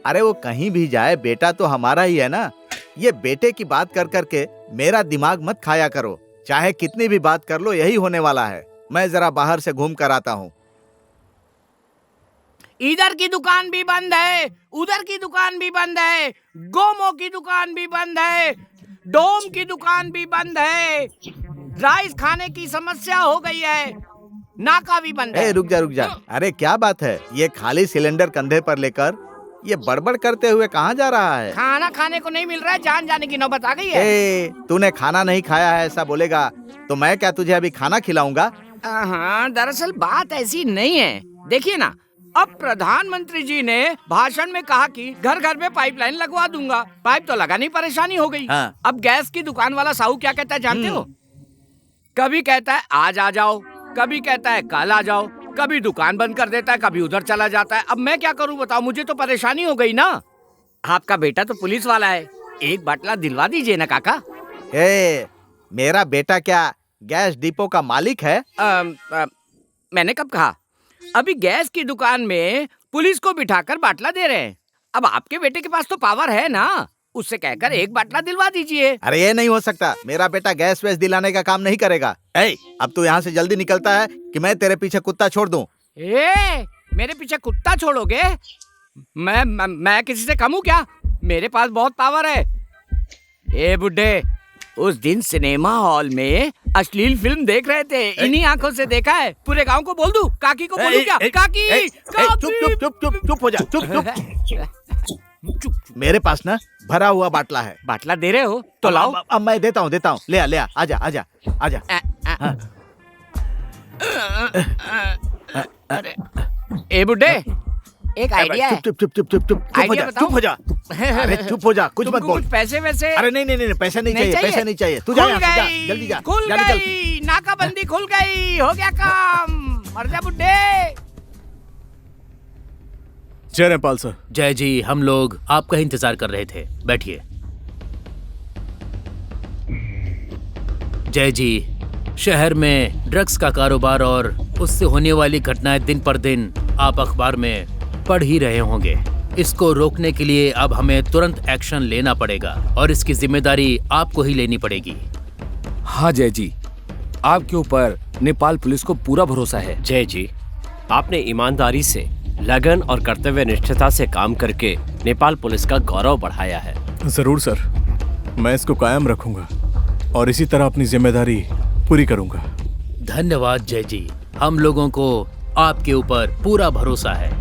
अरे वो कहीं भी जाए बेटा तो हमारा ही है ना। ये बेटे की बात कर करके मेरा दिमाग मत खाया करो। चाहे कितनी भी बात कर लो, यही होने वाला है। मैं जरा बाहर से घूम कर आता हूँ। इधर की दुकान भी बंद है, उधर की दुकान भी बंद है, गोमो की दुकान भी बंद है, डोम की दुकान भी बंद है, राइस खाने की समस्या हो गई है, नाका भी बंद है। रुक जा। अरे क्या बात है? ये खाली सिलेंडर कंधे पर लेकर ये बड़बड़ करते हुए कहाँ जा रहा है? खाना खाने को नहीं मिल रहा है, जान जाने की नौबत आ गई है। तूने खाना नहीं खाया है ऐसा बोलेगा तो मैं क्या तुझे अभी खाना खिलाऊंगा? हाँ, दरअसल बात ऐसी नहीं है। देखिए ना, अब प्रधानमंत्री जी ने भाषण में कहा कि घर घर में पाइपलाइन लगवा दूंगा। पाइप तो लगानी परेशानी हो गई। हाँ। अब गैस की दुकान वाला साहू क्या कहता है जानते हो? कभी कहता है आज आ जाओ, कभी कहता है कल आ जाओ, कभी दुकान बंद कर देता है, कभी उधर चला जाता है। अब मैं क्या करूं बताओ? मुझे तो परेशानी हो गई ना। आपका बेटा तो पुलिस वाला है, एक बाटला दिलवा दीजिए ना काका। मेरा बेटा क्या गैस डिपो का मालिक है? मैंने कब कहा? अभी गैस की दुकान में पुलिस को बिठाकर बाटला दे रहे हैं। अब आपके बेटे के पास तो पावर है ना, उससे कहकर एक बाटला दिलवा दीजिए। अरे ये नहीं हो सकता, मेरा बेटा गैस वैस दिलाने का काम नहीं करेगा। अब तू यहाँ से जल्दी निकलता है कि मैं तेरे पीछे कुत्ता छोड़ दूं? मेरे पीछे कुत्ता छोड़ोगे? मैं किसी से कम हूँ क्या? मेरे पास बहुत पावर है। बुड्ढे, उस दिन सिनेमा हॉल में अश्लील फिल्म देख रहे थे, इन्हीं आंखों से देखा है। पूरे गांव को बोल दूं? काकी को बोलूं क्या? काकी, चुप हो जा, चुप। मेरे पास ना भरा हुआ बाटला है। बाटला दे रहे हो तो लाओ। अब मैं देता हूँ। ले आ, आजा। अरे ए बुड्ढे, एक आइडिया है। चुप चुप चुप चुप चुप चुप हो आइडिया जा, बताओ। चुप हो जा। अरे चुप हो जा, कुछ मत तुमको बोल। कुछ पैसे वैसे? अरे नहीं नहीं नहीं, पैसा नहीं चाहिए, पैसा नहीं चाहिए। तू जा खुल यहाँ से, जा, गई, जल्दी जा, खुल जा निकल। गई, नाकाबंदी खुल गई, हो गया काम। मर जा बुड्ढे। जय नेपाल सर। जय जी, हम लोग आपका ही इंतजार कर रहे थे, बैठिए। जय जी, शहर में ड्रग्स का कारोबार और उससे होने वाली घटनाएं दिन पर दिन आप अखबार में पढ़ ही रहे होंगे। इसको रोकने के लिए अब हमें तुरंत एक्शन लेना पड़ेगा और इसकी जिम्मेदारी आपको ही लेनी पड़ेगी। हाँ जय जी, आपके ऊपर नेपाल पुलिस को पूरा भरोसा है। जय जी, आपने ईमानदारी से, लगन और कर्तव्य निष्ठता से काम करके नेपाल पुलिस का गौरव बढ़ाया है। जरूर सर, मैं इसको कायम रखूंगा और इसी तरह अपनी जिम्मेदारी पूरी करूंगा। धन्यवाद जय जी, हम लोगों को आपके ऊपर पूरा भरोसा है।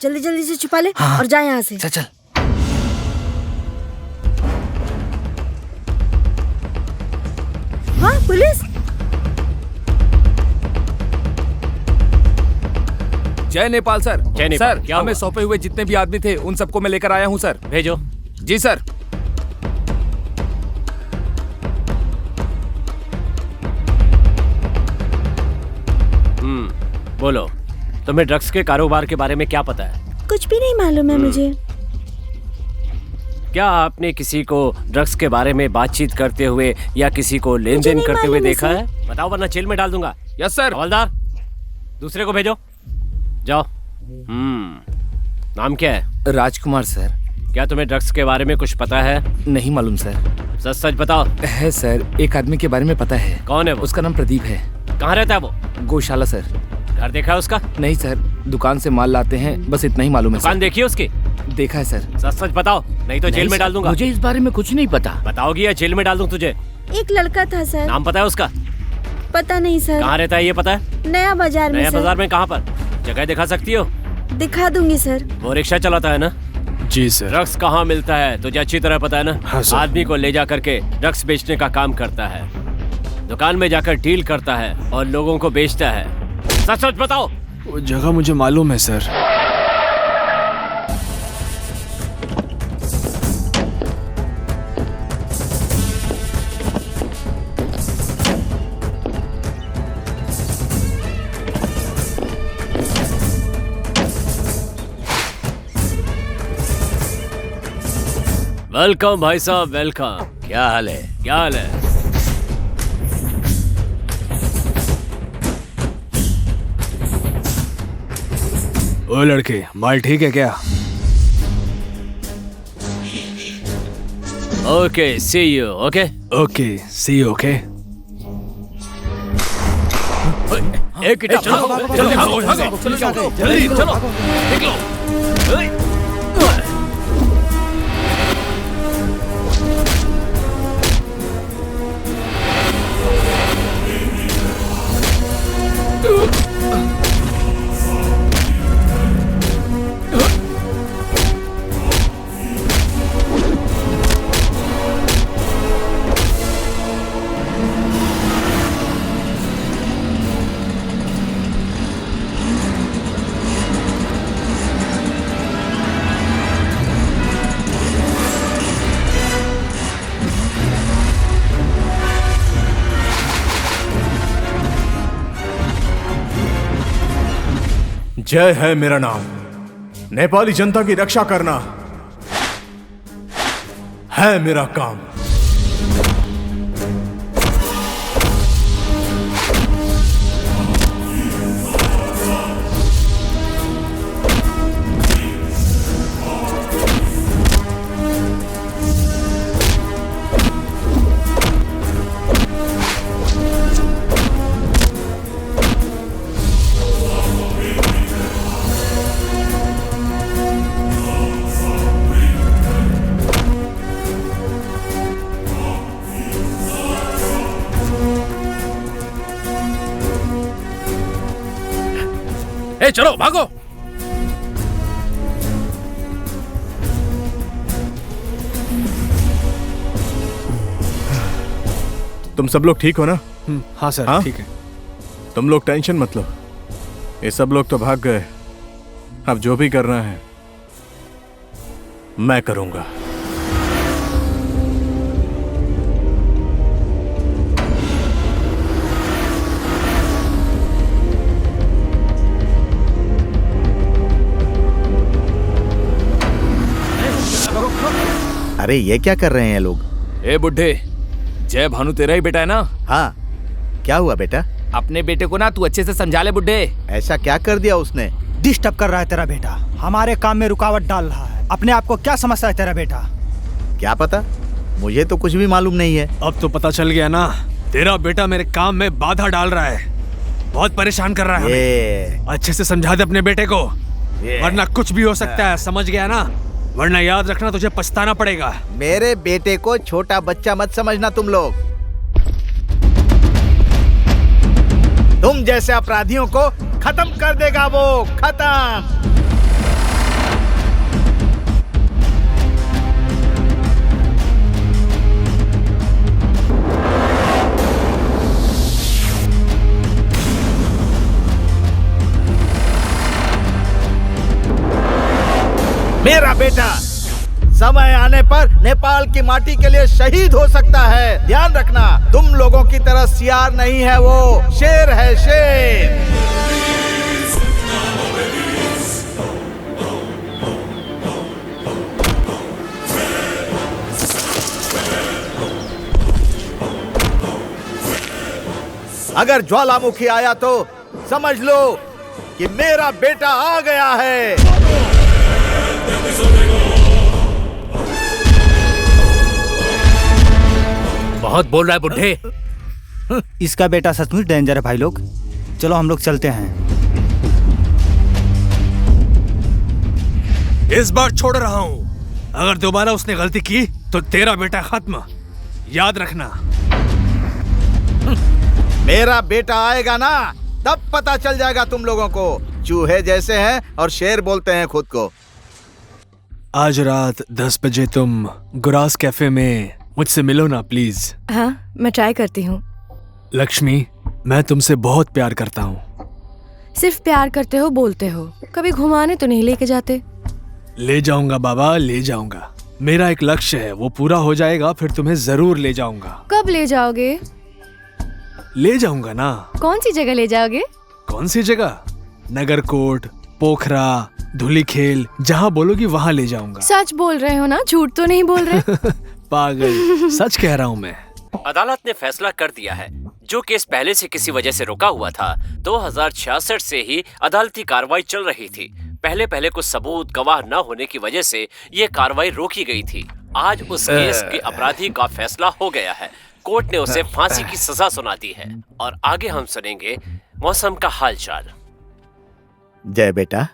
जल्दी जल्दी से छुपा ले और जा यहाँ से। चल चल। हाँ पुलिस। जय नेपाल सर। जय नेपाल, सर, क्या हमें हुआ? सौंपे हुए जितने भी आदमी थे उन सबको मैं लेकर आया हूँ सर। भेजो। जी सर। बोलो, तुम्हें ड्रग्स के कारोबार के बारे में क्या पता है? कुछ भी नहीं मालूम है मुझे। क्या आपने किसी को ड्रग्स के बारे में बातचीत करते हुए या किसी को लेन देन करते हुए देखा है? बताओ वरना जेल में डाल दूंगा। Yes sir. हवलदार, दूसरे को भेजो। जाओ। नाम क्या है? राजकुमार सर। क्या तुम्हें ड्रग्स के बारे में कुछ पता है? नहीं मालूम सर। सच सच बताओ। है सर, एक आदमी के बारे में पता है। कौन है वो? उसका नाम प्रदीप है। कहाँ रहता है वो? गौशाला सर। घर देखा है उसका? नहीं सर, दुकान से माल लाते हैं, बस इतना ही मालूम है। दुकान देखी है उसकी? देखा है सर। सच सच बताओ, नहीं तो जेल में डाल दूंगा। मुझे इस बारे में कुछ नहीं पता। बताओगी या जेल में डाल दूं तुझे? एक लड़का था सर। नाम पता है उसका? पता नहीं सर। कहाँ रहता है ये पता है? नया बाजार में। नया सर। बाजार में कहाँ पर? जगह दिखा सकती हो? दिखा दूंगी सर। वो रिक्शा चलाता है ना? जी सर। ड्रग्स कहाँ मिलता है तुझे अच्छी तरह पता है ना? हाँ सर। आदमी को ले जा करके ड्रग्स बेचने का काम करता है, दुकान में जाकर डील करता है और लोगों को बेचता है। सच सच बताओ। वो जगह मुझे मालूम है सर। वेलकम भाई साहब, वेलकम। क्या हाल है? क्या हाल है? ओ लड़के, माल ठीक है क्या? Okay, see you. Okay okay, see you. Okay. एक चलो जल्दी चलो, निकलो। जय है मेरा नाम। नेपाली जनता की रक्षा करना है मेरा काम। ए चलो भागो। तुम सब लोग ठीक हो ना? हाँ सर, हाँ? ठीक है। तुम लोग टेंशन मत लो, ये सब लोग तो भाग गए। अब जो भी करना है मैं करूंगा। अरे ये क्या कर रहे हैं लोग? ए बुड्ढे, जय भानु तेरा ही बेटा है ना? हाँ, क्या हुआ बेटा? अपने बेटे को ना तू अच्छे से समझा ले बुड्ढे। ऐसा क्या कर दिया उसने? डिस्टर्ब कर रहा है तेरा बेटा, हमारे काम में रुकावट डाल रहा है। अपने आप को क्या समझता है तेरा बेटा? क्या पता, मुझे तो कुछ भी मालूम नहीं है। अब तो पता चल गया ना, तेरा बेटा मेरे काम में बाधा डाल रहा है, बहुत परेशान कर रहा है हमें। अच्छे से समझा दे अपने बेटे को, वरना कुछ भी हो सकता है, समझ गया ना? वरना याद रखना तुझे पछताना पड़ेगा। मेरे बेटे को छोटा बच्चा मत समझना तुम लोग। तुम जैसे अपराधियों को खत्म कर देगा वो, खत्म। मेरा बेटा समय आने पर नेपाल की माटी के लिए शहीद हो सकता है। ध्यान रखना, तुम लोगों की तरह सियार नहीं है वो, शेर है शेर। अगर ज्वालामुखी आया तो समझ लो कि मेरा बेटा आ गया है। बहुत बोल रहा है बुड्ढे। इसका बेटा सचमुच डेंजर है भाई लोग। चलो हम लोग चलते हैं। इस बार छोड़ रहा हूँ, अगर दोबारा उसने गलती की तो तेरा बेटा खत्म, याद रखना। मेरा बेटा आएगा ना, तब पता चल जाएगा तुम लोगों को। चूहे जैसे हैं और शेर बोलते हैं खुद को। आज रात 10 बजे तुम गुरास कैफे में मुझसे मिलो ना प्लीज। हाँ, मैं ट्राई करती हूँ। लक्ष्मी, मैं तुमसे बहुत प्यार करता हूँ। सिर्फ प्यार करते हो, बोलते हो, कभी घुमाने तो नहीं लेके जाते। ले जाऊंगा बाबा, ले जाऊंगा। मेरा एक लक्ष्य है, वो पूरा हो जाएगा फिर तुम्हें जरूर ले जाऊंगा। कब ले जाओगे? ले जाऊंगा ना। कौन सी जगह ले जाओगे? कौन सी जगह? नगरकोट, पोखरा, धुलीखेल, जहाँ बोलोगी वहाँ ले जाऊंगा। सच बोल रहे हो ना, झूठ तो नहीं बोल रहे? पागल, सच कह रहा हूँ मैं। अदालत ने फैसला कर दिया है, जो केस पहले से किसी वजह से रुका हुआ था। 2066 से ही अदालती कार्रवाई चल रही थी। पहले कुछ सबूत गवाह न होने की वजह से ये कार्रवाई रोकी गई थी। आज उस केस के अपराधी का फैसला हो गया है। कोर्ट ने उसे फांसी की सजा सुना दी है। और आगे हम सुनेंगे मौसम का हालचाल। जय बेटा,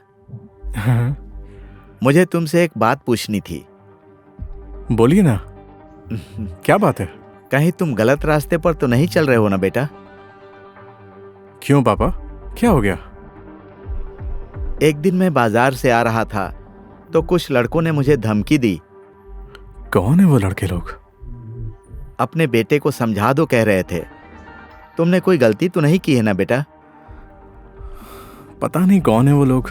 मुझे तुमसे एक बात पूछनी थी। बोलिए ना, क्या बात है? कहीं तुम गलत रास्ते पर तो नहीं चल रहे हो ना बेटा? क्यों पापा, क्या हो गया? एक दिन मैं बाजार से आ रहा था तो कुछ लड़कों ने मुझे धमकी दी। कौन है वो लड़के लोग? अपने बेटे को समझा दो कह रहे थे। तुमने कोई गलती तो नहीं की है ना बेटा? पता नहीं कौन है वो लोग,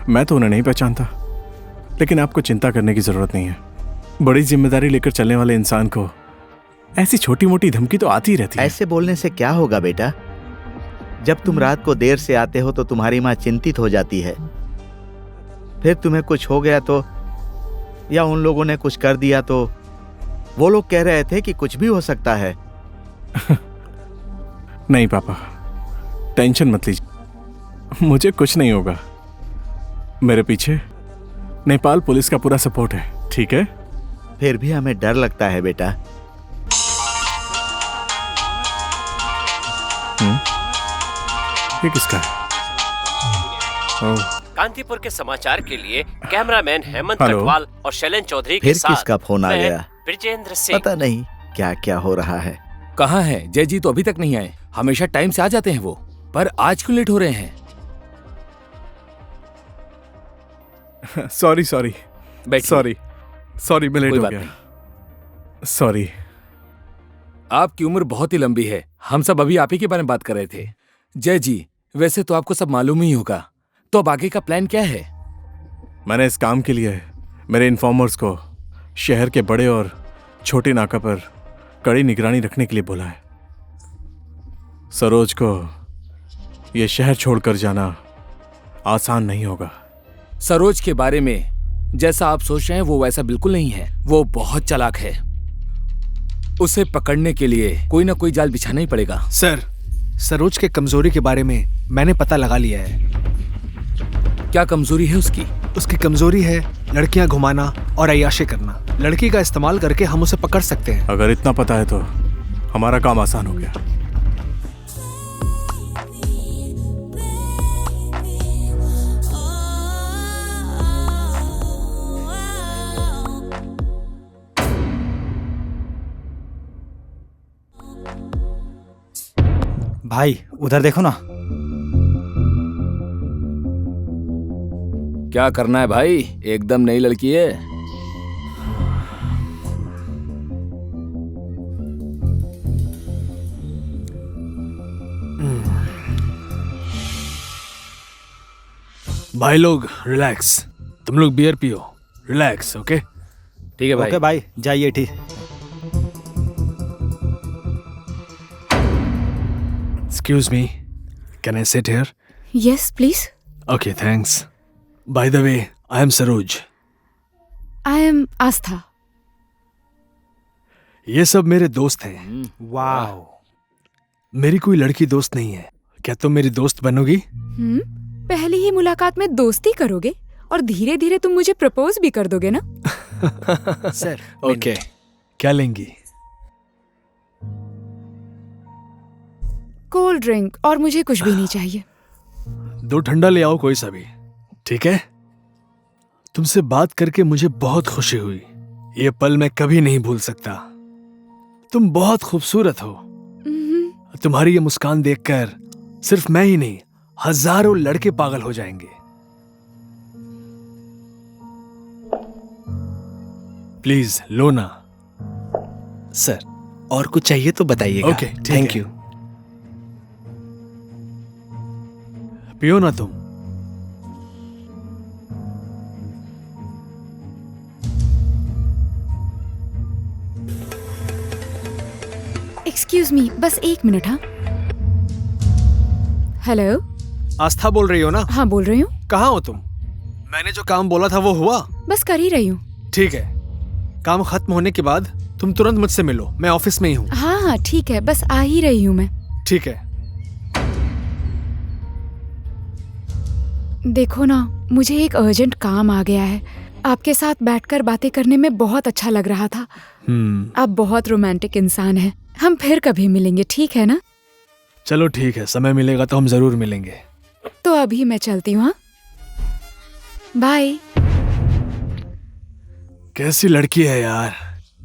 मैं तो उन्हें नहीं पहचानता। लेकिन आपको चिंता करने की जरूरत नहीं है। बड़ी जिम्मेदारी लेकर चलने वाले इंसान को ऐसी छोटी मोटी धमकी तो आती रहती है। ऐसे बोलने से क्या होगा बेटा? जब तुम रात को देर से आते हो तो तुम्हारी माँ चिंतित हो जाती है। फिर तुम्हें कुछ हो गया तो, या उन लोगों ने कुछ कर दिया तो, वो लोग कह रहे थे कि कुछ भी हो सकता है। नहीं पापा, टेंशन मत लीजिए, मुझे कुछ नहीं होगा। मेरे पीछे नेपाल पुलिस का पूरा सपोर्ट है, ठीक है? फिर भी हमें डर लगता है बेटा। ये किसका है? ओह, कांतिपुर के समाचार के लिए कैमरामैन हेमंत हेलो। कटवाल और शैलेन चौधरी के फिर साथ किसका फोन आ मैं गया? ब्रिजेंद्र सिंह। पता नहीं क्या क्या हो रहा है। कहाँ है जय जी? तो अभी तक नहीं आए। हमेशा टाइम से आ जाते हैं वो, पर आज क्यों लेट हो रहे हैं? सॉरी सॉरी बैठिए। सॉरी मैं लेट कोई हो बात गया। नहीं। सॉरी। आपकी उम्र बहुत ही लंबी है। हम सब अभी आप ही के बारे में बात कर रहे थे। जय जी, वैसे तो आपको सब मालूम ही होगा, तो अब आगे का प्लान क्या है? मैंने इस काम के लिए मेरे इन्फॉर्मर्स को शहर के बड़े और छोटे नाका पर कड़ी निगरानी रखने के लिए बोला है। सरोज को यह शहर छोड़कर जाना आसान नहीं होगा। सरोज के बारे में जैसा आप सोच रहे हैं वो वैसा बिल्कुल नहीं है। वो बहुत चालाक है। उसे पकड़ने के लिए कोई ना कोई जाल बिछाना ही पड़ेगा। सर, सरोज के कमजोरी के बारे में मैंने पता लगा लिया है। क्या कमजोरी है उसकी? उसकी कमजोरी है लड़कियां घुमाना और अय्याशी करना। लड़की का इस्तेमाल करके हम उसे पकड़ सकते हैं। अगर इतना पता है तो हमारा काम आसान हो गया। भाई उधर देखो ना। क्या करना है भाई? एकदम नई लड़की है। भाई लोग रिलैक्स, तुम लोग बियर पियो, रिलैक्स। ओके ठीक है भाई। ओके भाई, जाइए। ठीक। Excuse me, can I sit here? Yes, please. Okay, thanks. By the way, I am Saroj. I am Astha. ये सब मेरे दोस्त हैं। वाह। मेरी कोई लड़की दोस्त नहीं है। क्या तुम मेरी दोस्त बनोगी? पहली ही मुलाकात में दोस्ती करोगे और धीरे धीरे तुम मुझे प्रपोज भी कर दोगे ना? सर। ओके, क्या लेंगी? कोल्ड ड्रिंक, और मुझे कुछ भी नहीं चाहिए। 2 ठंडा ले आओ, कोई सा भी। ठीक है? तुमसे बात करके मुझे बहुत खुशी हुई। ये पल मैं कभी नहीं भूल सकता। तुम बहुत खूबसूरत हो। तुम्हारी ये मुस्कान देखकर सिर्फ मैं ही नहीं, हजारों लड़के पागल हो जाएंगे। प्लीज लो ना। सर, और कुछ चाहिए तो बताइएगा। Okay, thank you. पियो ना तुम। एक्सक्यूज मी, बस 1 मिनट। हाँ, हेलो। आस्था बोल रही हो ना? हाँ, बोल रही हूँ। कहाँ हो तुम? मैंने जो काम बोला था वो हुआ? बस कर ही रही हूँ। ठीक है, काम खत्म होने के बाद तुम तुरंत मुझसे मिलो, मैं ऑफिस में ही हूँ। हाँ हाँ ठीक है, बस आ ही रही हूँ मैं। ठीक है। देखो ना, मुझे एक अर्जेंट काम आ गया है। आपके साथ बैठकर बातें करने में बहुत अच्छा लग रहा था। आप बहुत रोमांटिक इंसान हैं। हम फिर कभी मिलेंगे, ठीक है ना? चलो ठीक है, समय मिलेगा तो हम जरूर मिलेंगे। तो अभी मैं चलती हूँ। हाँ, बाय। कैसी लड़की है यार,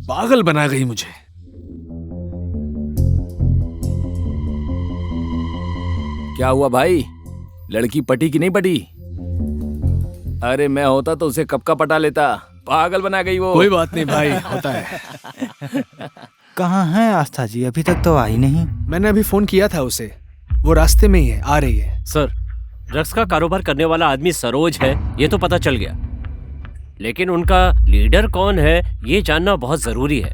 पागल बना गई मुझे। क्या हुआ भाई? लड़की पटी कि नहीं पटी? अरे मैं होता तो उसे कब का पटा लेता। पागल बना गई वो। कोई बात नहीं भाई, होता है। कहाँ है आस्था जी? अभी तक तो आई नहीं। मैंने अभी फोन किया था उसे, वो रास्ते में ही है, आ रही है। सर, ड्रग्स का कारोबार करने वाला आदमी सरोज है, ये तो पता चल गया, लेकिन उनका लीडर कौन है ये जानना बहुत जरूरी है।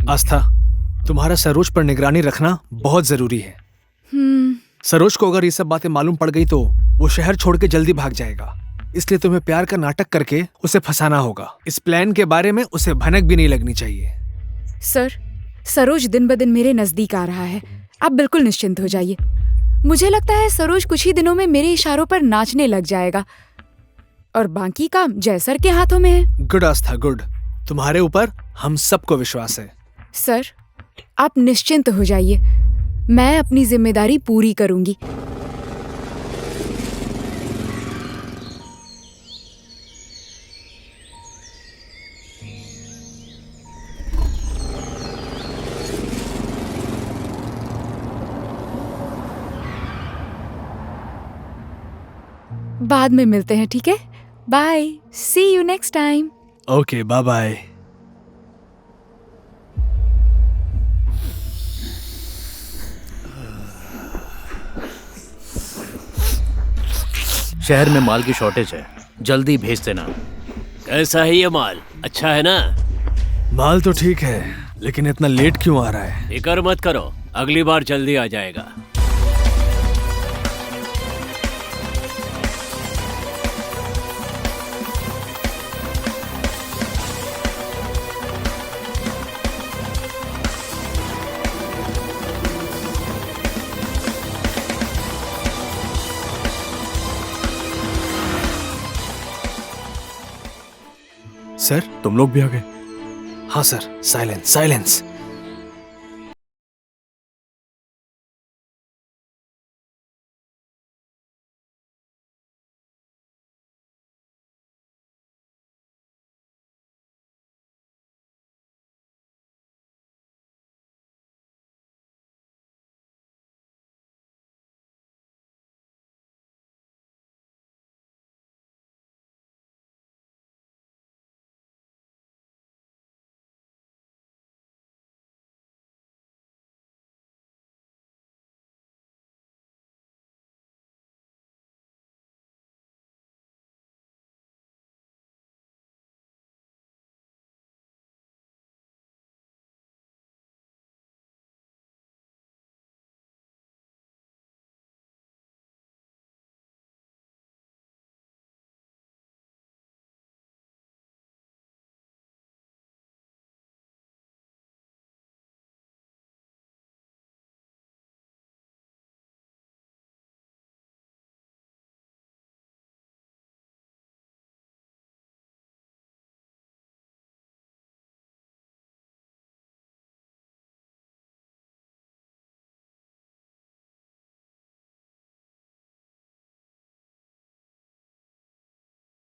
आस्था, तुम्हारा सरोज पर निगरानी रखना बहुत जरूरी है। हम्म, सरोज को अगर ये सब बातें मालूम पड़ गई तो वो शहर छोड़ के जल्दी भाग जाएगा। इसलिए तुम्हें प्यार का नाटक करके उसे फंसाना होगा। इस प्लान के बारे में उसे भनक भी नहीं लगनी चाहिए। सर, सरोज दिन ब दिन मेरे नजदीक आ रहा है। आप बिल्कुल निश्चिंत हो जाइए। मुझे लगता है सरोज कुछ ही दिनों में मेरे इशारों पर नाचने लग जाएगा और बाकी काम जय सर के हाथों में है। गुड आस्था, गुड। तुम्हारे ऊपर हम सबको विश्वास है। सर, आप निश्चिंत हो जाइए। मैं अपनी जिम्मेदारी पूरी करूंगी। बाद में मिलते हैं, ठीक है? Bye, see you next time. Okay, bye bye. शहर में माल की शॉर्टेज है, जल्दी भेज देना। कैसा है ये माल? अच्छा है ना? माल तो ठीक है, लेकिन इतना लेट क्यों आ रहा है? फिक्र मत करो, अगली बार जल्दी आ जाएगा। सर, तुम लोग भी आ गए? हाँ सर। Silence, silence.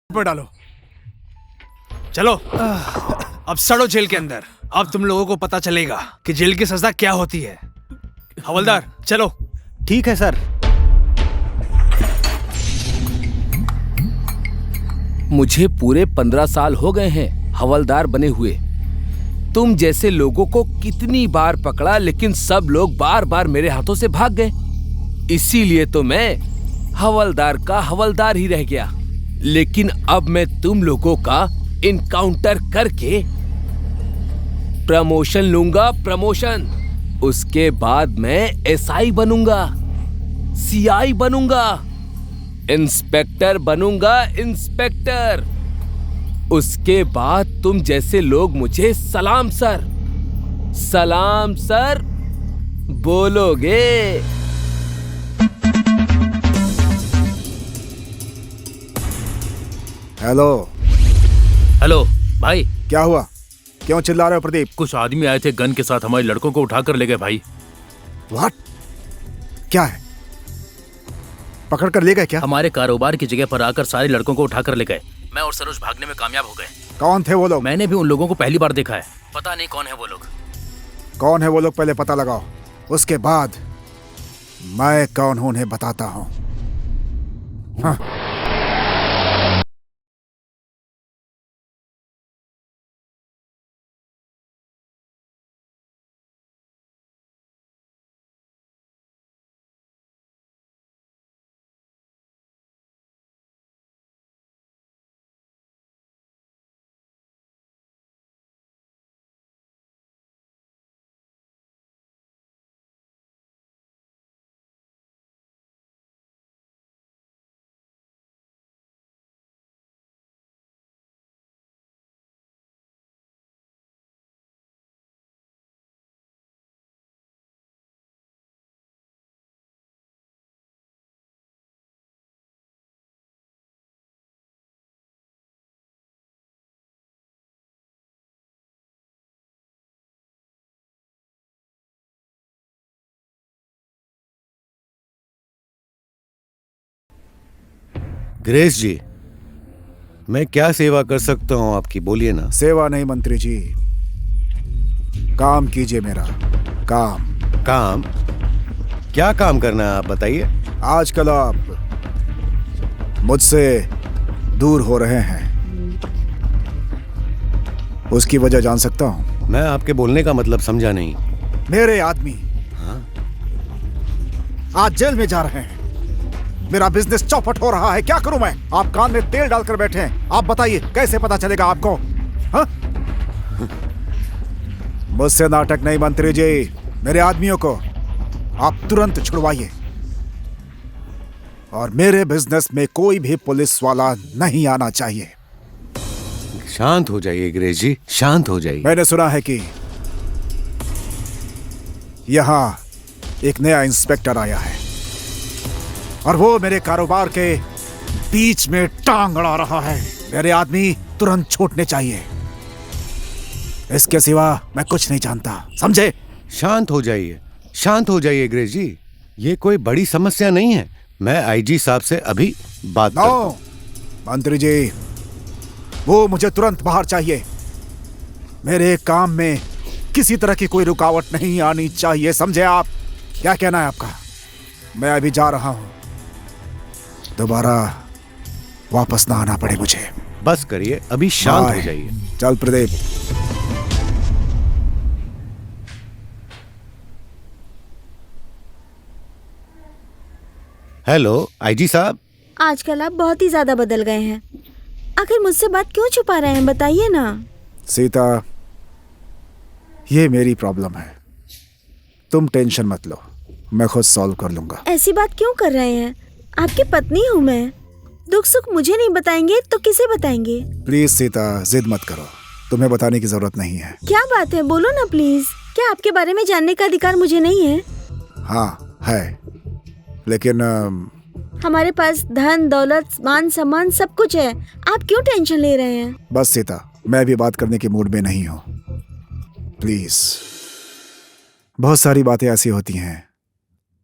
पर डालो। चलो, अब सड़ो जेल के अंदर। अब तुम लोगों को पता चलेगा कि जेल की सजा क्या होती है। हवलदार, चलो। ठीक है सर। मुझे पूरे 15 साल हो गए हैं हवलदार बने हुए। तुम जैसे लोगों को कितनी बार पकड़ा, लेकिन सब लोग बार बार मेरे हाथों से भाग गए। इसीलिए तो मैं हवलदार का हवलदार ही रह गया। लेकिन अब मैं तुम लोगों का इनकाउंटर करके प्रमोशन लूंगा, प्रमोशन। उसके बाद मैं एसआई बनूंगा, सीआई बनूंगा, इंस्पेक्टर बनूंगा, इंस्पेक्टर। उसके बाद तुम जैसे लोग मुझे सलाम सर, सलाम सर बोलोगे। हेलो। हेलो भाई। क्या हुआ? क्यों चिल्ला रहे हो प्रदीप? कुछ आदमी आए थे गन के साथ, हमारे लड़कों को उठाकर ले गए भाई। व्हाट? क्या है? पकड़ कर ले गए क्या? हमारे कारोबार की जगह पर आकर सारे लड़कों को उठाकर ले गए। मैं और सरोज भागने में कामयाब हो गए। कौन थे वो लोग? मैंने भी उन लोगों को पहली बार देखा है, पता नहीं कौन है वो लोग। कौन है वो लोग पहले पता लगाओ, उसके बाद मैं कौन हूं उन्हें बताता हूं। हाँ। ग्रेस जी, मैं क्या सेवा कर सकता हूँ आपकी, बोलिए ना। सेवा नहीं मंत्री जी, काम कीजिए मेरा। काम। काम? क्या काम करना है आप बताइए। आजकल आप मुझसे दूर हो रहे हैं, उसकी वजह जान सकता हूं? मैं आपके बोलने का मतलब समझा नहीं। मेरे आदमी आज जेल में जा रहे हैं, मेरा बिजनेस चौपट हो रहा है, क्या करूं मैं? आप कान में तेल डालकर बैठे हैं, आप बताइए कैसे पता चलेगा आपको? हाँ? मुझसे नाटक नहीं मंत्री जी, मेरे आदमियों को आप तुरंत छुड़वाइए और मेरे बिजनेस में कोई भी पुलिस वाला नहीं आना चाहिए। शांत हो जाइए ग्रेस जी, शांत हो जाइए। मैंने सुना है कि यहां एक नया इंस्पेक्टर आया है और वो मेरे कारोबार के बीच में टांग अड़ा रहा है। मेरे आदमी तुरंत छूटने चाहिए, इसके सिवा मैं कुछ नहीं जानता, समझे? शांत हो जाइए, शांत हो जाइए ग्रेस जी, ये कोई बड़ी समस्या नहीं है। मैं आईजी साहब से अभी बात करता हूं। मंत्री जी, वो मुझे तुरंत बाहर चाहिए। मेरे काम में किसी तरह की कोई रुकावट नहीं आनी चाहिए, समझे आप? क्या कहना है आपका? मैं अभी जा रहा हूं, दोबारा वापस ना आना पड़े मुझे। बस करिए, अभी शांत हो जाइए। चल प्रदीप। हेलो आईजी साहब। आजकल आप बहुत ही ज्यादा बदल गए हैं, आखिर मुझसे बात क्यों छुपा रहे हैं, बताइए ना। सीता, ये मेरी प्रॉब्लम है, तुम टेंशन मत लो, मैं खुद सॉल्व कर लूंगा। ऐसी बात क्यों कर रहे हैं? आपकी पत्नी हूँ मैं, दुख सुख मुझे नहीं बताएंगे तो किसे बताएंगे? प्लीज सीता, जिद मत करो, तुम्हें बताने की जरूरत नहीं है। क्या बात है, बोलो ना प्लीज। क्या आपके बारे में जानने का अधिकार मुझे नहीं है? हाँ है, लेकिन हमारे पास धन दौलत मान सम्मान सब कुछ है, आप क्यों टेंशन ले रहे हैं? बस सीता, मैं भी बात करने के मूड में नहीं हूँ, प्लीज। बहुत सारी बातें ऐसी होती हैं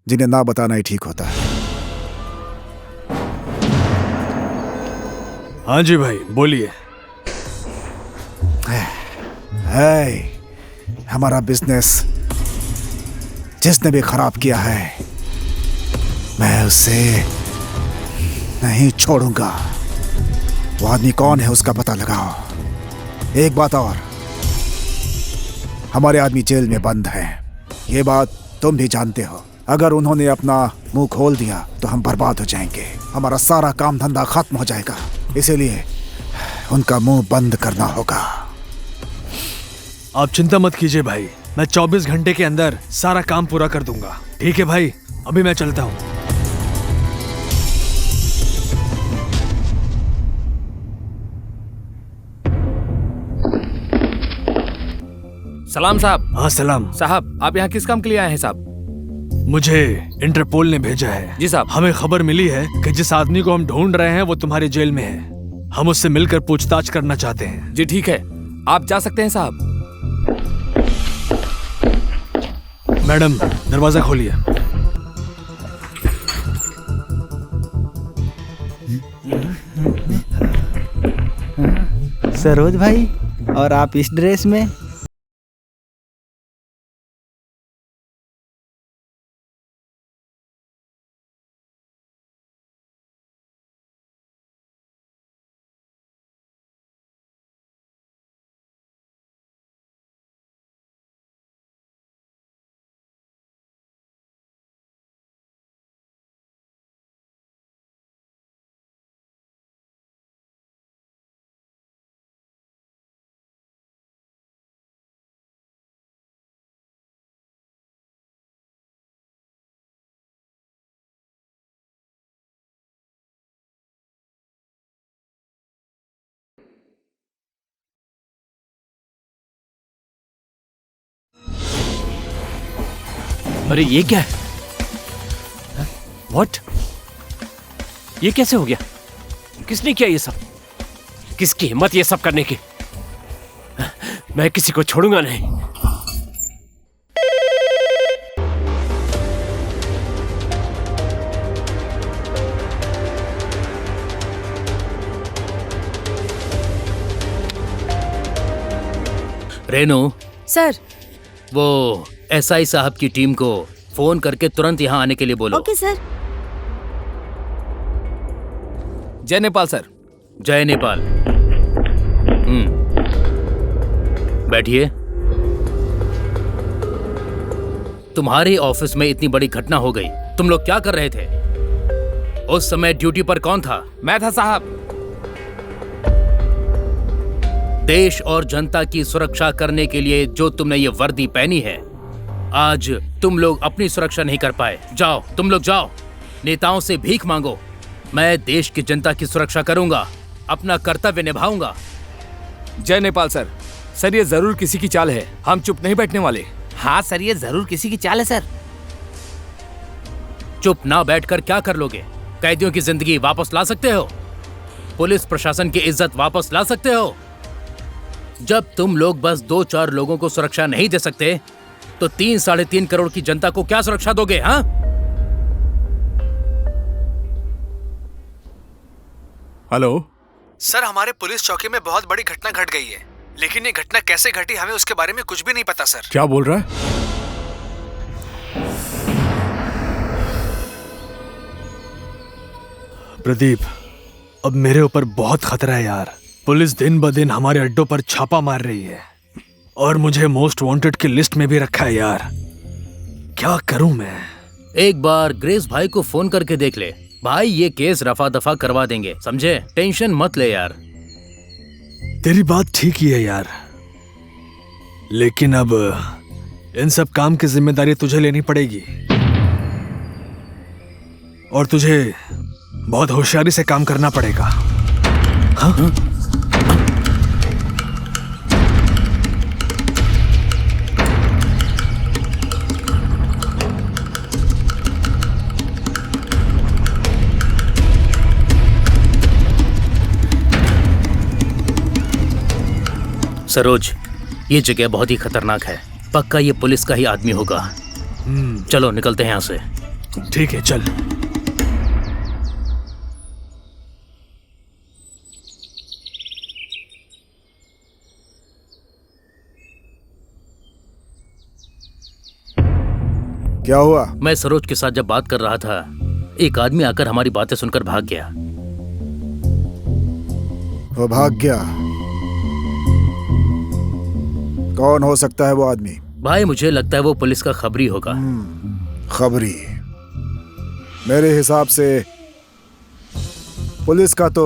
जिन्हें ना बताना ही ठीक होता है। हाँ जी भाई, बोलिए। हमारा बिजनेस जिसने भी खराब किया है, मैं उसे नहीं छोड़ूंगा। वो आदमी कौन है उसका पता लगाओ। एक बात और, हमारे आदमी जेल में बंद हैं, ये बात तुम भी जानते हो। अगर उन्होंने अपना मुंह खोल दिया तो हम बर्बाद हो जाएंगे, हमारा सारा काम धंधा खत्म हो जाएगा। इसीलिए उनका मुंह बंद करना होगा। आप चिंता मत कीजिए भाई, मैं 24 घंटे के अंदर सारा काम पूरा कर दूंगा। ठीक है भाई, अभी मैं चलता हूँ। सलाम साहब। हाँ सलाम साहब, आप यहाँ किस काम के लिए आए हैं साहब? मुझे इंटरपोल ने भेजा है। जी साहब। हमें खबर मिली है कि जिस आदमी को हम ढूंढ रहे हैं वो तुम्हारी जेल में है। हम उससे मिलकर पूछताछ करना चाहते हैं। जी ठीक है, आप जा सकते हैं साहब। मैडम, दरवाजा खोलिए। सरोज भाई, और आप इस ड्रेस में? अरे ये क्या है? व्हाट? ये कैसे हो गया? किसने किया ये सब? किसकी हिम्मत ये सब करने की? मैं किसी को छोड़ूंगा नहीं। रेनू, सर। वो एसआई साहब की टीम को फोन करके तुरंत यहाँ आने के लिए बोलो। Okay sir. जय नेपाल सर। जय नेपाल। बैठिए। तुम्हारे ऑफिस में इतनी बड़ी घटना हो गई, तुम लोग क्या कर रहे थे? उस समय ड्यूटी पर कौन था? मैं था साहब। देश और जनता की सुरक्षा करने के लिए जो तुमने ये वर्दी पहनी है, आज तुम लोग अपनी सुरक्षा नहीं कर पाए। जाओ, तुम लोग जाओ, नेताओं से भीख मांगो। मैं देश की जनता की सुरक्षा करूंगा, अपना कर्तव्य निभाऊंगा। जय नेपाल सर। सर ये जरूर किसी की चाल है, हम चुप नहीं बैठने वाले। हाँ सर, ये जरूर किसी की चाल है सर। चुप ना बैठकर क्या कर लोगे? कैदियों की जिंदगी वापस ला सकते हो? पुलिस प्रशासन की इज्जत वापस ला सकते हो? जब तुम लोग बस 2-4 लोगों को सुरक्षा नहीं दे सकते, तो 3-3.5 करोड़ की जनता को क्या सुरक्षा दोगे? हाँ, हेलो सर, हमारे पुलिस चौकी में बहुत बड़ी घटना घट गई है, लेकिन ये घटना कैसे घटी हमें उसके बारे में कुछ भी नहीं पता सर। क्या बोल रहा है? प्रदीप, अब मेरे ऊपर बहुत खतरा है यार। पुलिस दिन ब दिन हमारे अड्डों पर छापा मार रही है और मुझे मोस्ट वांटेड की लिस्ट में भी रखा है यार। क्या करूं मैं? एक बार ग्रेस भाई को फोन करके देख ले भाई, ये केस रफा दफा करवा देंगे, समझे? टेंशन मत ले यार। तेरी बात ठीक ही है यार, लेकिन अब इन सब काम की जिम्मेदारी तुझे लेनी पड़ेगी और तुझे बहुत होशियारी से काम करना पड़ेगा। हाँ? सरोज, ये जगह बहुत ही खतरनाक है, पक्का ये पुलिस का ही आदमी होगा। चलो निकलते हैं यहाँ से। ठीक है, चल। क्या हुआ? मैं सरोज के साथ जब बात कर रहा था, एक आदमी आकर हमारी बातें सुनकर भाग गया। वो भाग गया? कौन हो सकता है वो आदमी? भाई मुझे लगता है वो पुलिस का खबरी होगा। खबरी? मेरे हिसाब से पुलिस का तो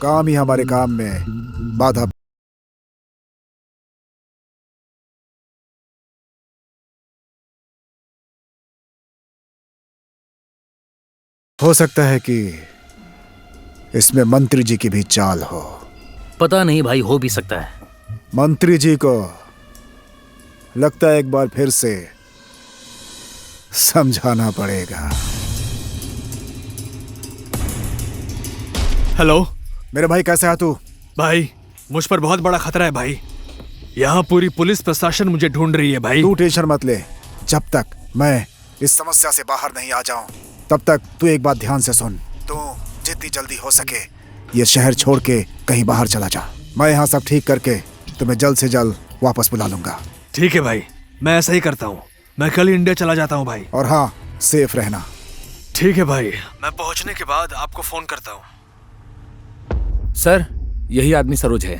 काम ही हमारे काम में बाधा। हो सकता है कि इसमें मंत्री जी की भी चाल हो। पता नहीं भाई, हो भी सकता है। मंत्री जी को लगता है एक बार फिर से समझाना पड़ेगा। हेलो मेरे भाई, कैसे है तू? भाई, मुझ पर बहुत बड़ा खतरा है भाई। यहाँ पूरी पुलिस प्रशासन मुझे ढूंढ रही है भाई। तू टेंशन मत ले, जब तक मैं इस समस्या से बाहर नहीं आ जाऊं तब तक तू एक बात ध्यान से सुन। तू जितनी जल्दी हो सके ये शहर छोड़ के कहीं बाहर चला जा। मैं यहाँ सब ठीक करके तुम्हें जल्द से जल्द वापस बुला लूंगा। ठीक है भाई, मैं ऐसा ही करता हूँ। मैं कल इंडिया चला जाता हूँ भाई। और हाँ, सेफ रहना। ठीक है भाई, मैं पहुँचने के बाद आपको फोन करता हूँ। सर, यही आदमी सरोज है।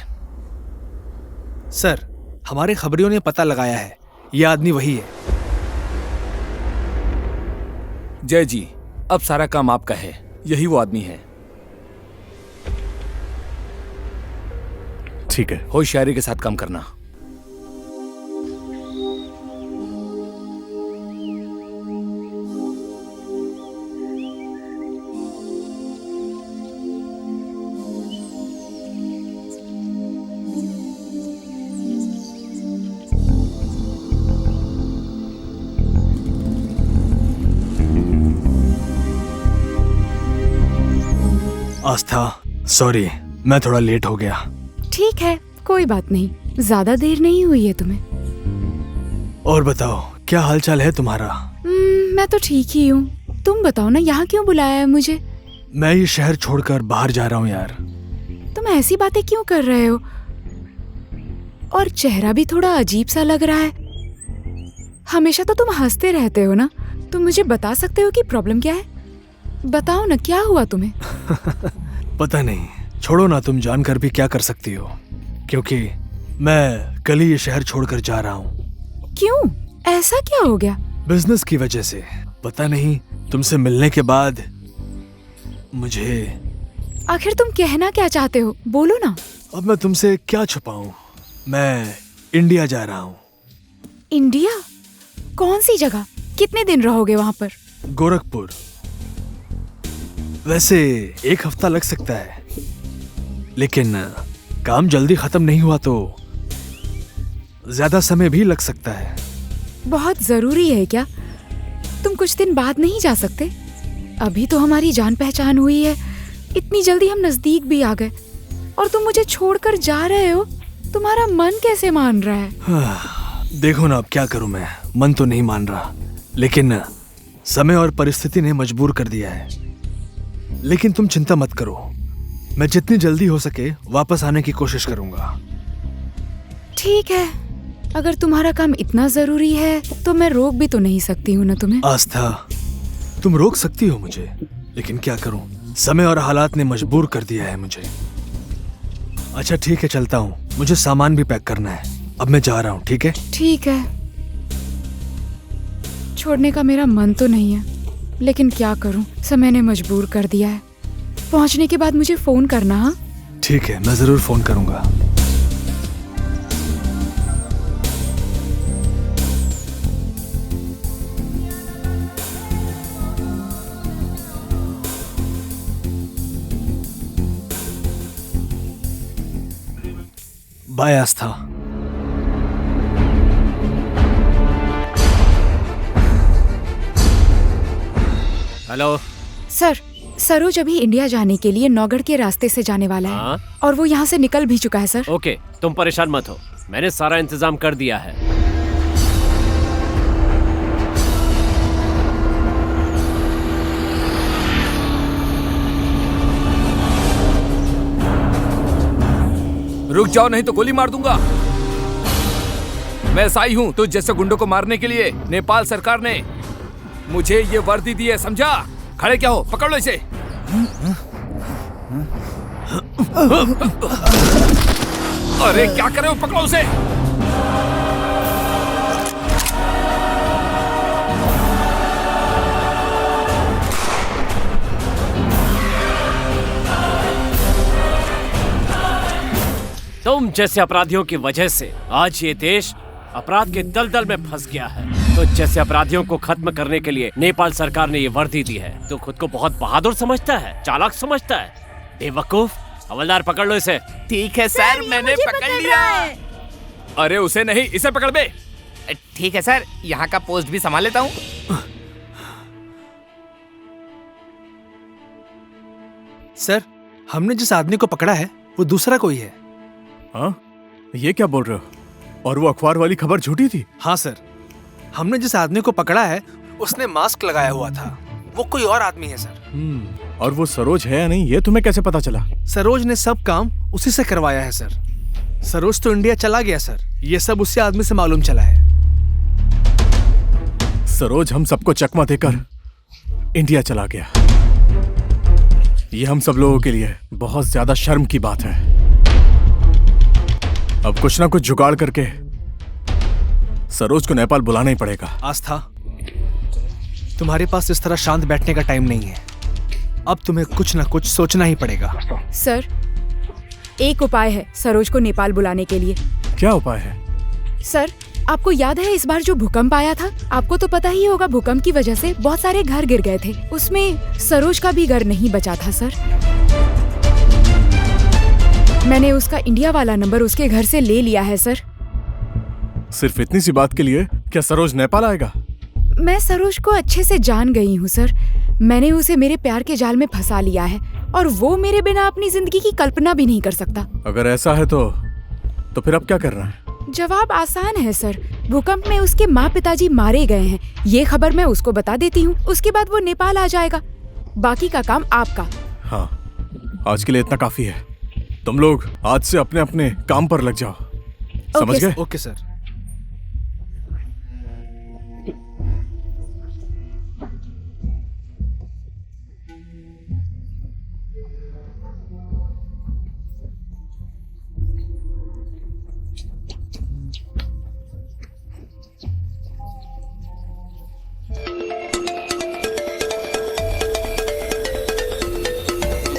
सर, हमारे खबरियों ने पता लगाया है, ये आदमी वही है। जय जी, अब सारा काम आपका है, यही वो आदमी है। ठीक है, होशियारी के साथ काम करना। आस्था, सॉरी, मैं थोड़ा लेट हो गया। ठीक है, कोई बात नहीं, ज्यादा देर नहीं हुई है तुम्हें। और बताओ, क्या हालचाल है तुम्हारा? मैं तो ठीक ही हूँ। तुम बताओ ना, यहाँ क्यों बुलाया है मुझे? मैं ये शहर छोड़कर बाहर जा रहा हूँ यार। तुम ऐसी बातें क्यों कर रहे हो? और चेहरा भी थोड़ा अजीब सा लग रहा है। हमेशा तो तुम हंसते रहते हो ना, तुम मुझे बता सकते हो कि प्रॉब्लम क्या है? बताओ ना, क्या हुआ तुम्हें? पता नहीं, छोड़ो ना, तुम जानकर भी क्या कर सकती हो, क्योंकि मैं कल ही ये शहर छोड़कर जा रहा हूँ। क्यों? ऐसा क्या हो गया? बिजनेस की वजह से। पता नहीं, तुमसे मिलने के बाद मुझे। आखिर तुम कहना क्या चाहते हो, बोलो ना। अब मैं तुमसे क्या छुपाऊं, मैं इंडिया जा रहा हूँ। इंडिया? कौन सी जगह? कितने दिन रहोगे वहाँ पर? गोरखपुर। वैसे 1 हफ्ता लग सकता है, लेकिन काम जल्दी खत्म नहीं हुआ तो ज्यादा समय भी लग सकता है। बहुत जरूरी है क्या? तुम कुछ दिन बाद नहीं जा सकते? अभी तो हमारी जान पहचान हुई है, इतनी जल्दी हम नजदीक भी आ गए, और तुम मुझे छोड़कर जा रहे हो। तुम्हारा मन कैसे मान रहा है? देखो ना, अब क्या करूं मैं, मन तो नहीं मान रहा, लेकिन समय और परिस्थिति ने मजबूर कर दिया है। लेकिन तुम चिंता मत करो, मैं जितनी जल्दी हो सके वापस आने की कोशिश करूंगा। ठीक है, अगर तुम्हारा काम इतना जरूरी है तो मैं रोक भी तो नहीं सकती हूँ ना तुम्हें। आस्था, तुम रोक सकती हो मुझे, लेकिन क्या करूं, समय और हालात ने मजबूर कर दिया है मुझे। अच्छा ठीक है, चलता हूँ, मुझे सामान भी पैक करना है, अब मैं जा रहा हूँ। ठीक है? ठीक है, छोड़ने का मेरा मन तो नहीं है, लेकिन क्या करूं, समय ने मजबूर कर दिया है। पहुंचने के बाद मुझे फोन करना। हाँ ठीक है, मैं जरूर फोन करूंगा। बाय आस्था। हेलो सर, सरोज अभी इंडिया जाने के लिए नौगढ़ के रास्ते से जाने वाला है। हाँ? और वो यहाँ से निकल भी चुका है सर। ओके, तुम परेशान मत हो, मैंने सारा इंतजाम कर दिया है। रुक जाओ, नहीं तो गोली मार दूंगा। मैं एसआई हूँ, तो जैसे गुंडों को मारने के लिए नेपाल सरकार ने मुझे ये वर्दी दी है, समझा? खड़े क्या हो, पकड़ लो इसे। अरे क्या कर रहे हो, पकड़ो उसे। तुम जैसे अपराधियों की वजह से आज ये देश अपराध के दलदल में फंस गया है। तो जैसे अपराधियों को खत्म करने के लिए नेपाल सरकार ने ये वर्दी दी है, तो खुद को बहुत बहादुर समझता है, चालाक समझता है। बेवकूफ, हवलदार पकड़ लो इसे। ठीक है सर, मैंने पकड़ लिया। अरे उसे नहीं, इसे पकड़ बे। ठीक है सर, यहाँ का पोस्ट भी संभाल लेता हूँ। सर, हमने जिस आदमी को पकड़ा है वो दूसरा कोई है। हाँ? ये क्या बोल रहे हो? और वो अखबार वाली खबर झूठी थी? हाँ सर, हमने जिस आदमी को पकड़ा है उसने मास्क लगाया हुआ था, वो कोई और आदमी है सर। और वो सरोज है या नहीं, ये तुम्हें कैसे पता चला? सरोज ने सब काम उसी से करवाया है सर। सरोज तो इंडिया चला गया सर, ये सब उसी आदमी से मालूम चला है। सरोज हम सबको चकमा देकर इंडिया चला गया। ये हम सब लोगों के लिए बहुत ज्यादा शर्म की बात है। अब कुछ ना कुछ जुगाड़ करके सरोज को नेपाल बुलाना ही पड़ेगा। आस्था, तुम्हारे पास इस तरह शांत बैठने का टाइम नहीं है, अब तुम्हें कुछ ना कुछ सोचना ही पड़ेगा। सर, एक उपाय है सरोज को नेपाल बुलाने के लिए। क्या उपाय है? सर, आपको याद है इस बार जो भूकंप आया था? आपको तो पता ही होगा, भूकंप की वजह से बहुत सारे घर गिर गए थे। उसमें सरोज का भी घर नहीं बचा था सर। मैंने उसका इंडिया वाला नंबर उसके घर से ले लिया है सर। सिर्फ इतनी सी बात के लिए क्या सरोज नेपाल आएगा? मैं सरोज को अच्छे से जान गई हूँ सर। मैंने उसे मेरे प्यार के जाल में फंसा लिया है, और वो मेरे बिना अपनी जिंदगी की कल्पना भी नहीं कर सकता। अगर ऐसा है तो फिर अब क्या करना है? जवाब आसान है सर। भूकंप में उसके माँ पिताजी मारे गए हैं, ये खबर मैं उसको बता देती हूँ, उसके बाद वो नेपाल आ जाएगा। बाकी का काम आपका। हाँ, आज के लिए इतना काफी है। तुम लोग आज से अपने अपने काम पर लग जाओ। समझ गए? Okay sir.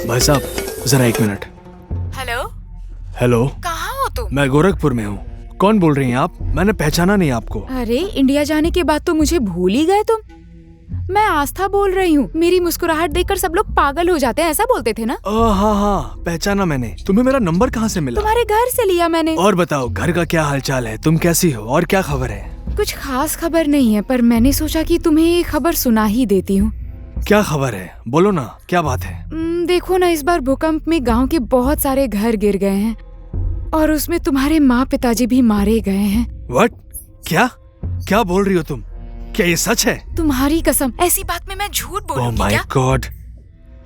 भाई साहब जरा 1 मिनट। हेलो, हेलो, कहाँ हो तुम? मैं गोरखपुर में हूँ। कौन बोल रही हैं आप? मैंने पहचाना नहीं आपको। अरे इंडिया जाने के बाद तो मुझे भूल ही गए तुम। मैं आस्था बोल रही हूँ। मेरी मुस्कुराहट देखकर सब लोग पागल हो जाते हैं, ऐसा बोलते थे ना? हाँ हाँ, पहचाना मैंने। तुम्हें मेरा नंबर कहाँ से मिला? तुम्हारे घर से लिया मैंने। और बताओ, घर का क्या हालचाल है? तुम कैसी हो और क्या खबर है? कुछ खास खबर नहीं है, पर मैंने सोचा कि तुम्हें ये खबर सुना ही देती हूँ। क्या खबर है? बोलो ना, क्या बात है? देखो ना, इस बार भूकंप में गांव के बहुत सारे घर गिर गए हैं और उसमें तुम्हारे माँ पिताजी भी मारे गए हैं। व्हाट? क्या क्या बोल रही हो तुम? क्या ये सच है? तुम्हारी कसम, ऐसी बात में मैं झूठ बोलूंगी क्या? Oh my God,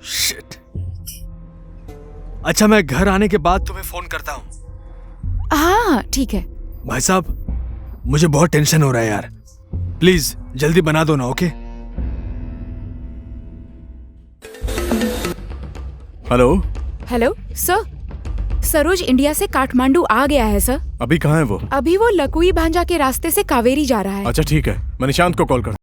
shit. अच्छा, मैं घर आने के बाद तुम्हें फोन करता हूँ। हाँ ठीक है। भाई साहब, मुझे बहुत टेंशन हो रहा है यार। प्लीज जल्दी बना दो ना। Okay. Hello. Hello sir, Saroj India से काठमांडू आ गया है सर। अभी कहाँ है वो? अभी वो लकुई भांजा के रास्ते से कावेरी जा रहा है। अच्छा ठीक है, मैं निशांत को कॉल कर।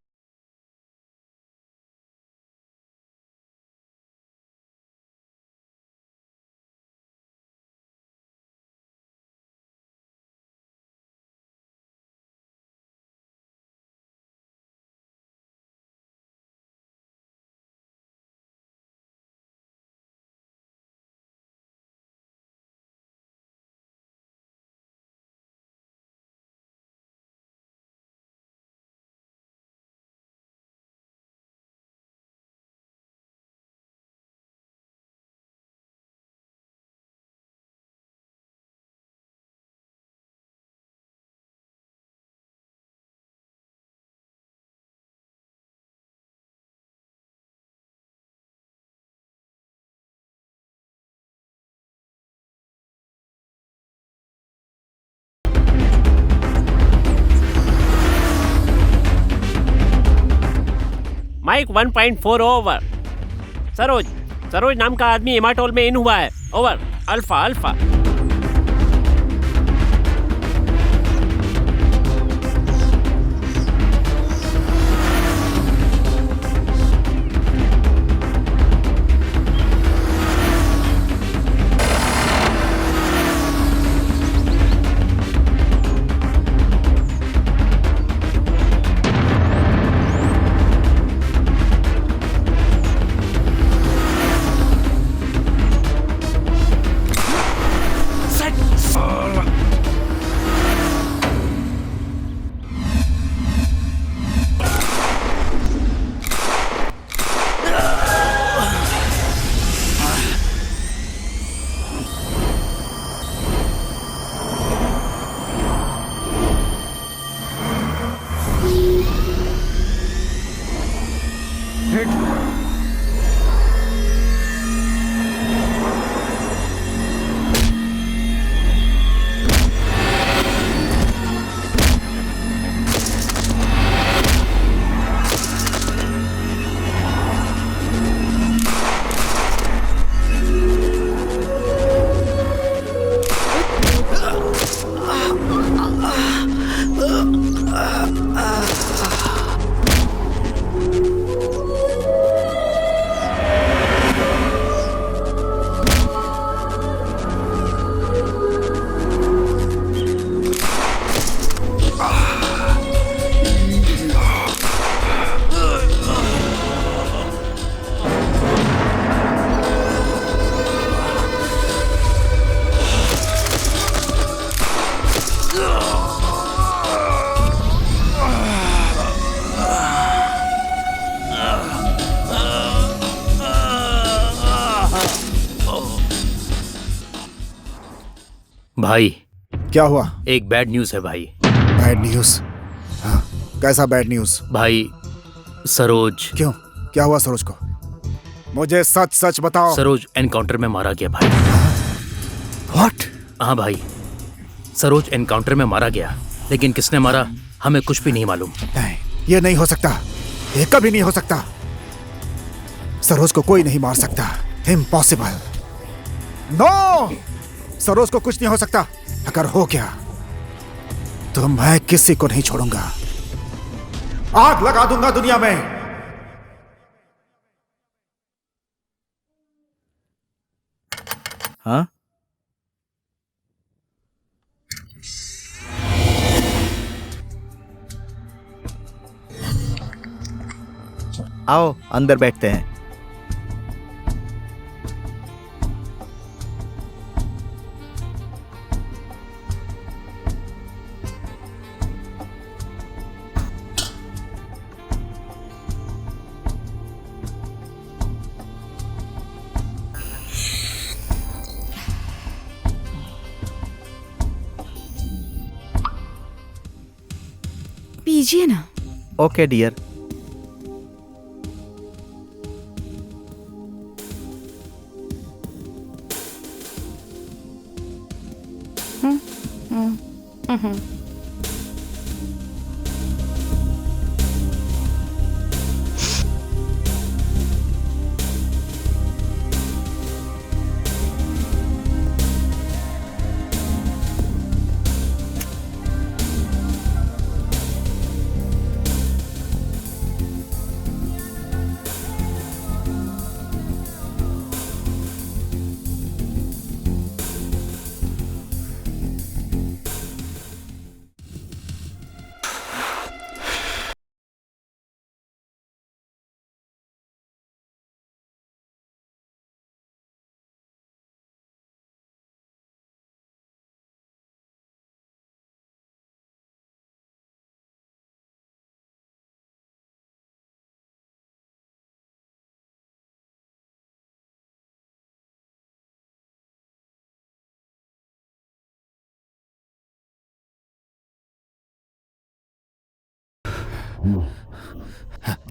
Mic 1.4 over. सरोज सरोज नाम का आदमी हेमाटोल में इन हुआ है। ओवर। Alpha alpha. भाई क्या हुआ? एक बैड न्यूज है भाई। Bad news? हाँ, कैसा बैड न्यूज? भाई सरोज। क्यों? क्या हुआ सरोज को? मुझे सच सच बताओ। सरोज एनकाउंटर में मारा गया भाई। व्हाट? हाँ भाई, सरोज एनकाउंटर में मारा गया, लेकिन किसने मारा हमें कुछ भी नहीं मालूम। नहीं, ये नहीं हो सकता, ये कभी नहीं हो सकता। सरोज को कोई नहीं मार सकता, इम्पॉसिबल। नो, सरोज को कुछ नहीं हो सकता। अगर हो गया तो मैं किसी को नहीं छोड़ूंगा, आग लगा दूंगा दुनिया में। हाँ, आओ अंदर बैठते हैं। पीजिए ना। Okay dear.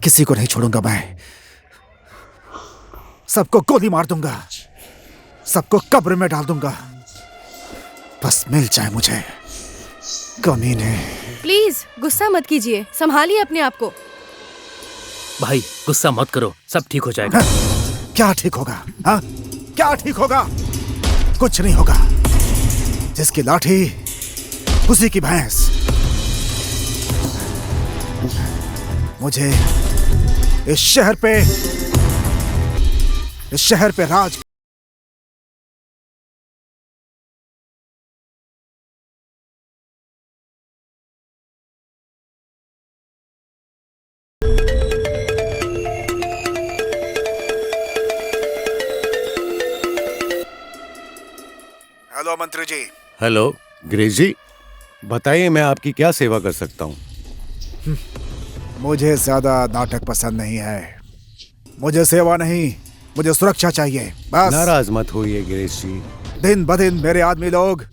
किसी को नहीं छोड़ूंगा मैं, सबको गोली मार दूंगा, सबको कब्र में डाल दूंगा, बस मिल जाए मुझे कमीने। प्लीज गुस्सा मत कीजिए, संभालिए अपने आप को। भाई गुस्सा मत करो, सब ठीक हो जाएगा। क्या ठीक होगा? हाँ, क्या ठीक होगा? कुछ नहीं होगा। जिसकी लाठी उसी की भैंस। मुझे इस शहर पे राज। हेलो मंत्री जी। हेलो ग्रेस जी, बताइए मैं आपकी क्या सेवा कर सकता हूँ? मुझे ज्यादा नाटक पसंद नहीं है। मुझे सेवा नहीं, मुझे सुरक्षा चाहिए बस। नाराज मत होइए ग्रेस जी। दिन ब दिन मेरे आदमी लोग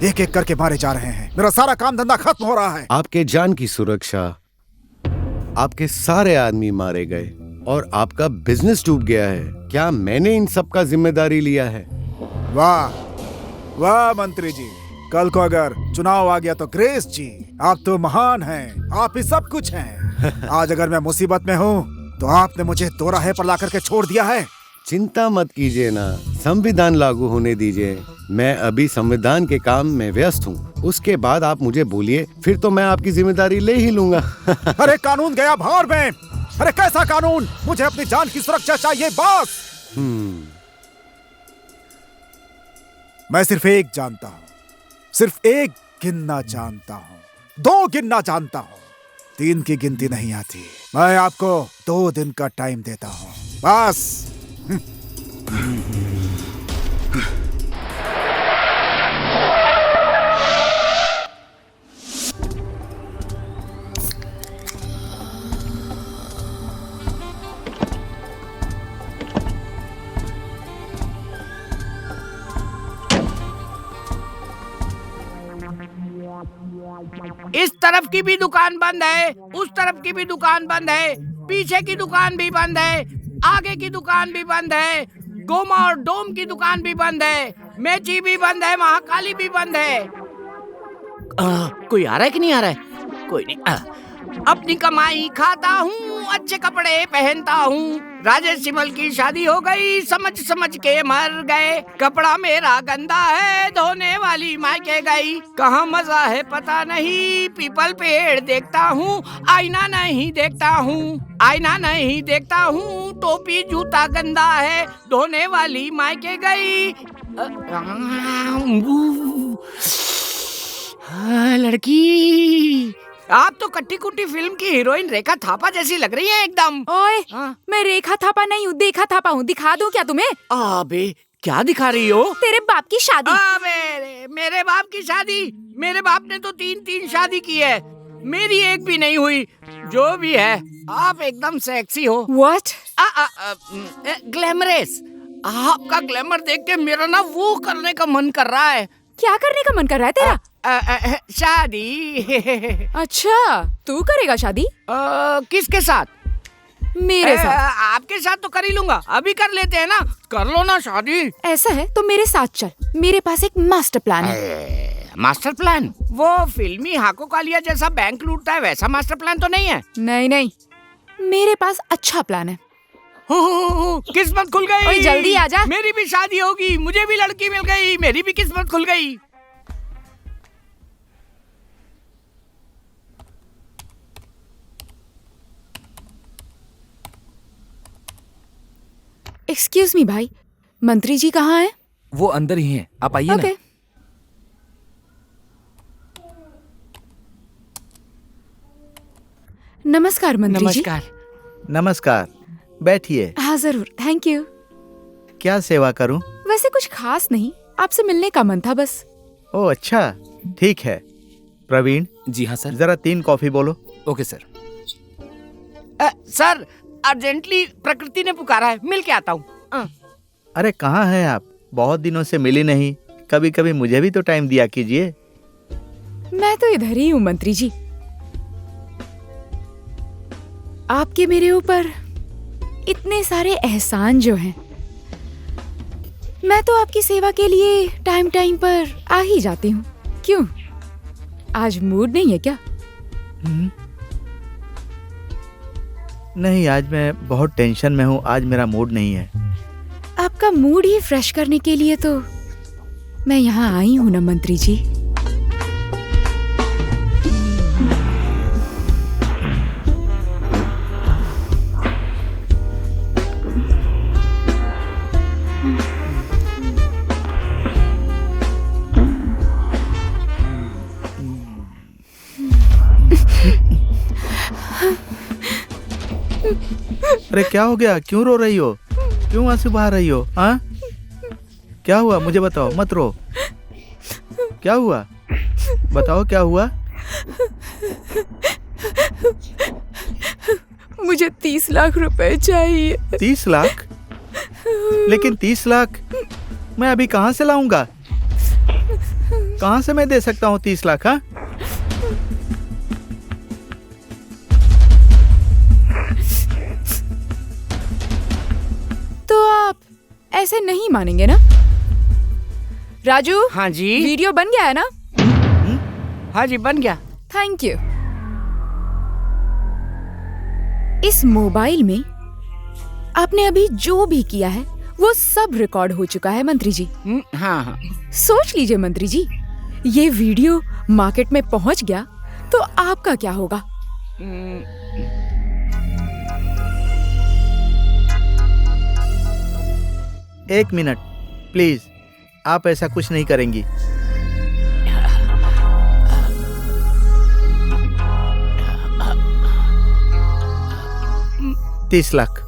एक एक करके मारे जा रहे हैं। मेरा सारा काम धंधा खत्म हो रहा है। आपके जान की सुरक्षा, आपके सारे आदमी मारे गए और आपका बिजनेस डूब गया है। क्या मैंने इन सब का जिम्मेदारी लिया है? वाह वाह मंत्री जी, कल को अगर चुनाव आ गया तो ग्रेस जी आप तो महान हैं, आप ही सब कुछ हैं। आज अगर मैं मुसीबत में हूँ तो आपने मुझे दोराहे पर लाकर के छोड़ दिया है। चिंता मत कीजिए ना, संविधान लागू होने दीजिए। मैं अभी संविधान के काम में व्यस्त हूँ, उसके बाद आप मुझे बोलिए, फिर तो मैं आपकी जिम्मेदारी ले ही लूंगा। अरे कानून गया भाड़ में। अरे कैसा कानून? मुझे अपनी जान की सुरक्षा चाहिए बस। मैं सिर्फ एक जानता हूँ, सिर्फ एक गिनना जानता हूँ, 2 गिनना जानता हूँ, 3 की गिनती नहीं आती। मैं आपको 2 दिन का टाइम देता हूँ बस। इस तरफ की भी दुकान बंद है, उस तरफ की भी दुकान बंद है, पीछे की दुकान भी बंद है, आगे की दुकान भी बंद है, गोमा और डोम की दुकान भी बंद है, मेची भी बंद है, महाकाली भी बंद है। कोई आ रहा है कि नहीं आ रहा है? कोई नहीं। अपनी कमाई खाता हूँ, अच्छे कपड़े पहनता हूँ। राजेश सिमल की शादी हो गई, समझ समझ के मर गए। कपड़ा मेरा गंदा है, धोने वाली मायके गई। कहाँ मजा है पता नहीं, पीपल पेड़ देखता हूँ, आईना नहीं देखता हूँ। आईना नहीं देखता हूँ, टोपी जूता गंदा है, धोने वाली मायके गई। लड़की, आप तो कट्टी कुट्टी फिल्म की हीरोइन रेखा थापा जैसी लग रही हैं एकदम। ओए, मैं रेखा थापा नहीं हूँ, देखा थापा हूँ। दिखा दूँ क्या तुम्हें? अबे क्या दिखा रही हो? तेरे बाप की शादी। मेरे बाप की शादी? मेरे बाप ने तो 3 शादी की है, मेरी एक भी नहीं हुई। जो भी है, आप एकदम सेक्सी हो। What? ग्लैमरस। आपका ग्लैमर देख के मेरा ना वो करने का मन कर रहा है। क्या करने का मन कर रहा है तेरा? शादी। अच्छा, तू करेगा शादी? किसके साथ? मेरे साथ। आपके साथ तो कर ही लूंगा, अभी कर लेते हैं ना। कर लो ना शादी। ऐसा है तो मेरे साथ चल, मेरे पास एक मास्टर प्लान है। Master plan? वो फिल्मी हाको कालिया जैसा बैंक लूटता है वैसा मास्टर प्लान तो नहीं है? नहीं नहीं, मेरे पास अच्छा प्लान है। किस्मत खुल गई। ओए जल्दी आजा। मेरी भी शादी होगी, मुझे भी लड़की मिल गई, मेरी भी किस्मत खुल गई। एक्सक्यूज मी भाई, मंत्री जी कहाँ हैं? वो अंदर ही हैं, आप आइए ना। नमस्कार मंत्री जी। नमस्कार, बैठिए। हाँ जरूर, थैंक यू। क्या सेवा करूं? वैसे कुछ खास नहीं, आपसे मिलने का मन था बस। ओह अच्छा, ठीक है। प्रवीण। जी हाँ सर। जरा 3 कॉफी बोलो। Okay sir. सर अर्जेंटली प्रकृति ने पुकारा है, मिल के आता हूँ। अरे कहाँ हैं आप? बहुत दिनों से मिली नहीं। कभी कभी मुझे भी तो टाइम दिया कीजिए। मैं तो इधर ही हूँ मंत्री जी। आपके मेरे ऊपर इतने सारे एहसान जो हैं, मैं तो आपकी सेवा के लिए टाइम टाइम पर आ ही जाती हूँ। क्यों, आज मूड नहीं है क्या? नहीं, आज मैं बहुत टेंशन में हूँ। आज मेरा मूड नहीं है। आपका मूड ही फ्रेश करने के लिए तो मैं यहाँ आई हूँ ना मंत्री जी। अरे क्या हो गया? क्यों रो रही हो? क्यों आंसू बहा रही हो? हाँ, क्या हुआ? मुझे बताओ, मत रो। क्या हुआ? बताओ क्या हुआ? मुझे 30 लाख रुपए चाहिए। 30 लाख? लेकिन 30 लाख मैं अभी कहाँ से लाऊंगा? कहाँ से मैं दे सकता हूँ 30 लाख? हाँ, तो आप ऐसे नहीं मानेंगे ना? राजू। हाँ जी। वीडियो बन गया है ना? हाँ जी बन गया। Thank you. इस मोबाइल में आपने अभी जो भी किया है वो सब रिकॉर्ड हो चुका है मंत्री जी। हाँ हाँ। सोच लीजिए मंत्री जी, ये वीडियो मार्केट में पहुंच गया तो आपका क्या होगा? एक मिनट प्लीज, आप ऐसा कुछ नहीं करेंगी। $30 लाख।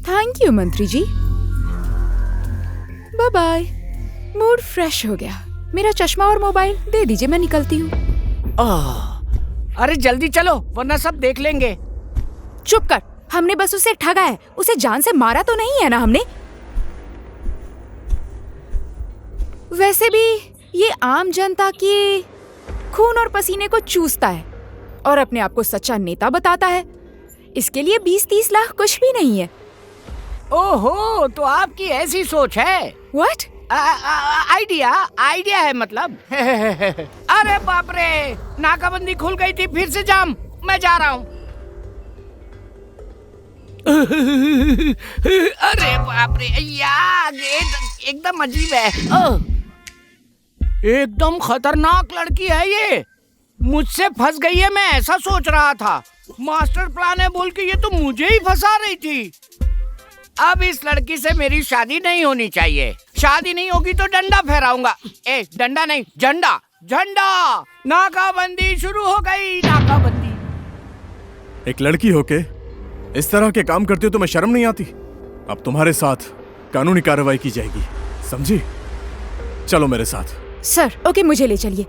थैंक यू मंत्री ji. Bye bye. Mood fresh हो गया। मेरा चश्मा और मोबाइल दे दीजिए, मैं निकलती हूँ। अरे जल्दी चलो वरना सब देख लेंगे। चुप कर, हमने बस उसे ठगा है, उसे जान से मारा तो नहीं है ना हमने? वैसे भी ये आम जनता की खून और पसीने को चूसता है और अपने आप को सच्चा नेता बताता है। इसके लिए 20-30 लाख कुछ भी नहीं है। ओहो, तो आपकी ऐसी सोच है? What? आइडिया है मतलब। अरे बाप रे, नाकाबंदी खुल गई थी, फिर से जाम। मैं जा रहा हूँ। अरे बाप रे यार, एकदम अजीब है। एकदम खतरनाक लड़की है ये। मुझसे फंस गई है, मैं ऐसा सोच रहा था। मास्टर प्लान है बोल के ये तो मुझे ही फंसा रही थी। अब इस लड़की से मेरी शादी नहीं होनी चाहिए। शादी नहीं होगी तो डंडा फहराऊंगा। डंडा नहीं, झंडा। झंडा। नाकाबंदी शुरू हो गई, नाकाबंदी। एक लड़की होके इस तरह के काम करती हो तो मैं शर्म नहीं आती? अब तुम्हारे साथ कानूनी कार्रवाई की जाएगी, समझी? चलो मेरे साथ। सर, ओके, मुझे ले चलिए,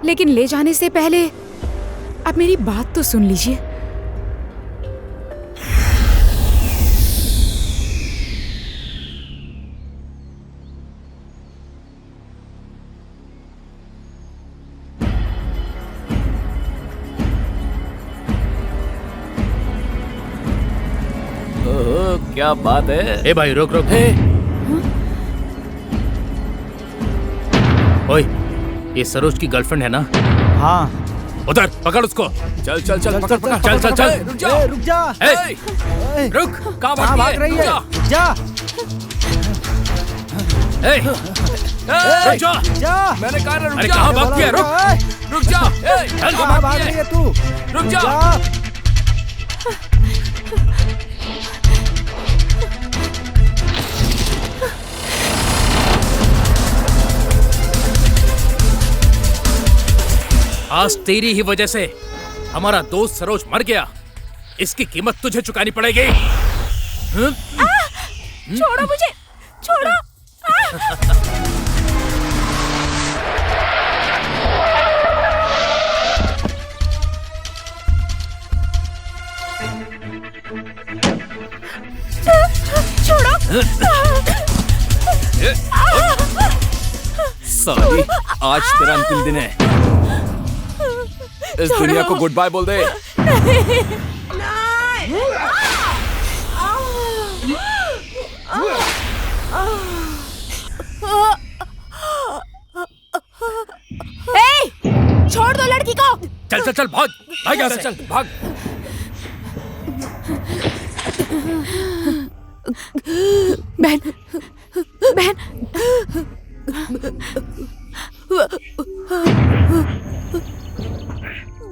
लेकिन ले जाने से पहले आप मेरी बात तो सुन लीजिए। क्या बात है? ए भाई रुक। ओए, ये सरोज की गर्लफ्रेंड है ना? हाँ। उधर पकड़ उसको। चल पकड़। चल। रुक जा। रुक। कहाँ भाग रही है? जा। रुक जा। मैंने कहा रुक जा। अरे कहाँ भाग गया? रुक जा। कहाँ भाग रही है तू? रुक जा। आज तेरी ही वजह से हमारा दोस्त सरोज मर गया। इसकी कीमत तुझे चुकानी पड़ेगी। छोड़ो मुझे, छोड़ो। साली, आज तेरा अंतिम दिन है। इस दुनिया को गुड बाय बोल दे। छोड़ दो लड़की को। चल भाग यहाँ से। चल भाग। बहन,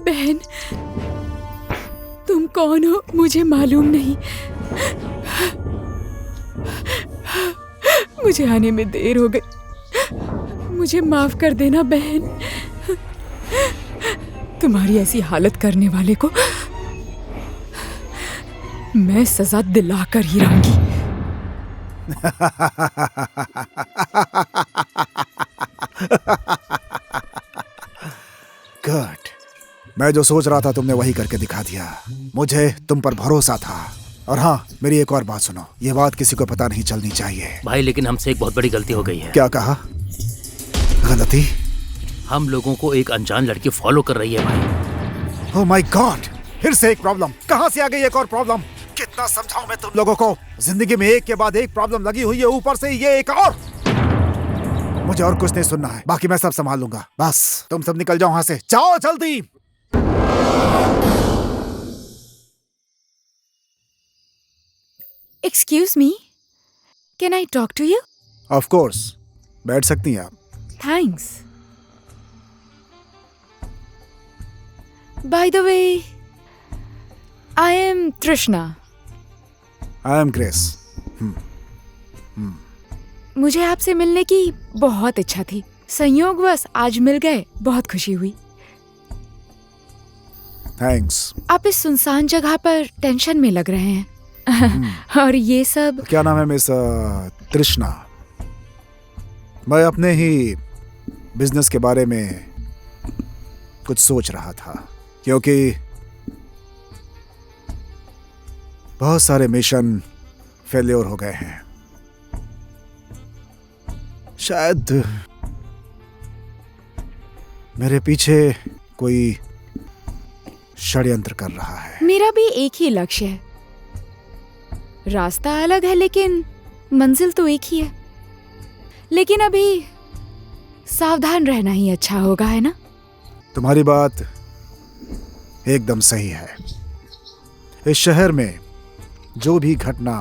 बहन, तुम कौन हो मुझे मालूम नहीं। मुझे आने में देर हो गई, मुझे माफ कर देना बहन। तुम्हारी ऐसी हालत करने वाले को मैं सजा दिलाकर ही रहूंगी। गुड। मैं जो सोच रहा था तुमने वही करके दिखा दिया। मुझे तुम पर भरोसा था। और हाँ, मेरी एक और बात सुनो, ये बात किसी को पता नहीं चलनी चाहिए। भाई लेकिन हमसे एक बहुत बड़ी गलती हो गई है। क्या कहा? गलती? हम लोगों को एक अनजान लड़की फॉलो कर रही है भाई। ओह माय गॉड, फिर से एक प्रॉब्लम। कहाँ से आ गई एक और प्रॉब्लम? कितना समझाऊं मैं तुम लोगों को? जिंदगी में एक के बाद एक प्रॉब्लम लगी हुई है, ऊपर से ये एक और। मुझे और कुछ नहीं सुनना है, बाकी मैं सब संभाल लूंगा। बस तुम सब निकल जाओ यहाँ से, जाओ जल्दी। Excuse me, can I talk to you? Of course, बैठ सकती हैं आप। Thanks. By the way, I am Trishna. I am Grace. मुझे आपसे मिलने की बहुत इच्छा थी। संयोगवश आज मिल गए, बहुत खुशी हुई। थैंक्स। आप इस सुनसान जगह पर टेंशन में लग रहे हैं। और ये सब? क्या नाम है मिस तृष्णा? मैं अपने ही बिजनेस के बारे में कुछ सोच रहा था, क्योंकि बहुत सारे मिशन फेल्योर हो गए हैं। शायद मेरे पीछे कोई षड्यंत्र कर रहा है। मेरा भी एक ही लक्ष्य है, रास्ता अलग है लेकिन मंजिल तो एक ही है। लेकिन अभी सावधान रहना ही अच्छा होगा, है ना? तुम्हारी बात एकदम सही है। इस शहर में जो भी घटना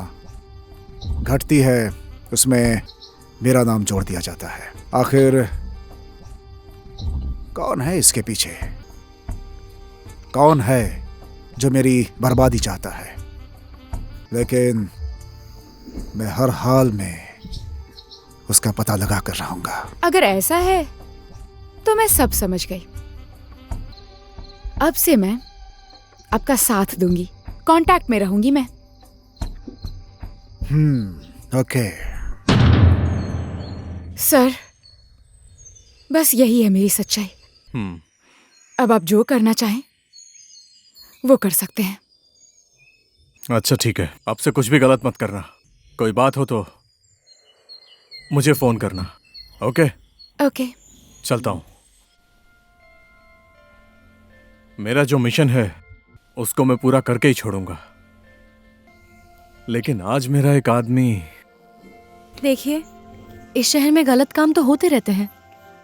घटती है उसमें मेरा नाम जोड़ दिया जाता है। आखिर कौन है इसके पीछे? कौन है जो मेरी बर्बादी चाहता है? लेकिन मैं हर हाल में उसका पता लगा कर रहूंगा। अगर ऐसा है तो मैं सब समझ गई। अब से मैं आपका साथ दूंगी, कांटेक्ट में रहूंगी मैं। ओके। सर, बस यही है मेरी सच्चाई। अब आप जो करना चाहें वो कर सकते हैं। अच्छा ठीक है, आपसे कुछ भी गलत मत करना। कोई बात हो तो मुझे फोन करना। ओके? ओके। चलता हूं। मेरा जो मिशन है उसको मैं पूरा करके ही छोड़ूंगा। लेकिन आज मेरा एक आदमी। देखिए, इस शहर में गलत काम तो होते रहते हैं,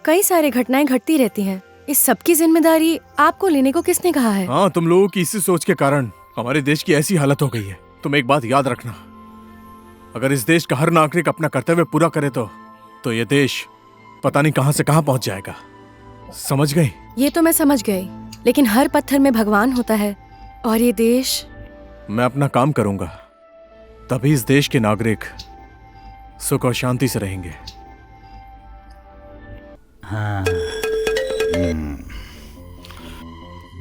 कई सारी घटनाएं घटती रहती हैं। इस सब की जिम्मेदारी आपको लेने को किसने कहा है? हाँ, तुम लोगों की इसी सोच के कारण हमारे देश की ऐसी हालत हो गई है। तुम एक बात याद रखना, अगर इस देश का हर नागरिक अपना कर्तव्य पूरा करे तो ये देश पता नहीं कहां से कहां पहुंच जाएगा। समझ गई? ये तो मैं समझ गई, लेकिन हर पत्थर में भगवान होता है और ये देश। मैं अपना काम करूंगा, तभी इस देश के नागरिक सुख और शांति से रहेंगे।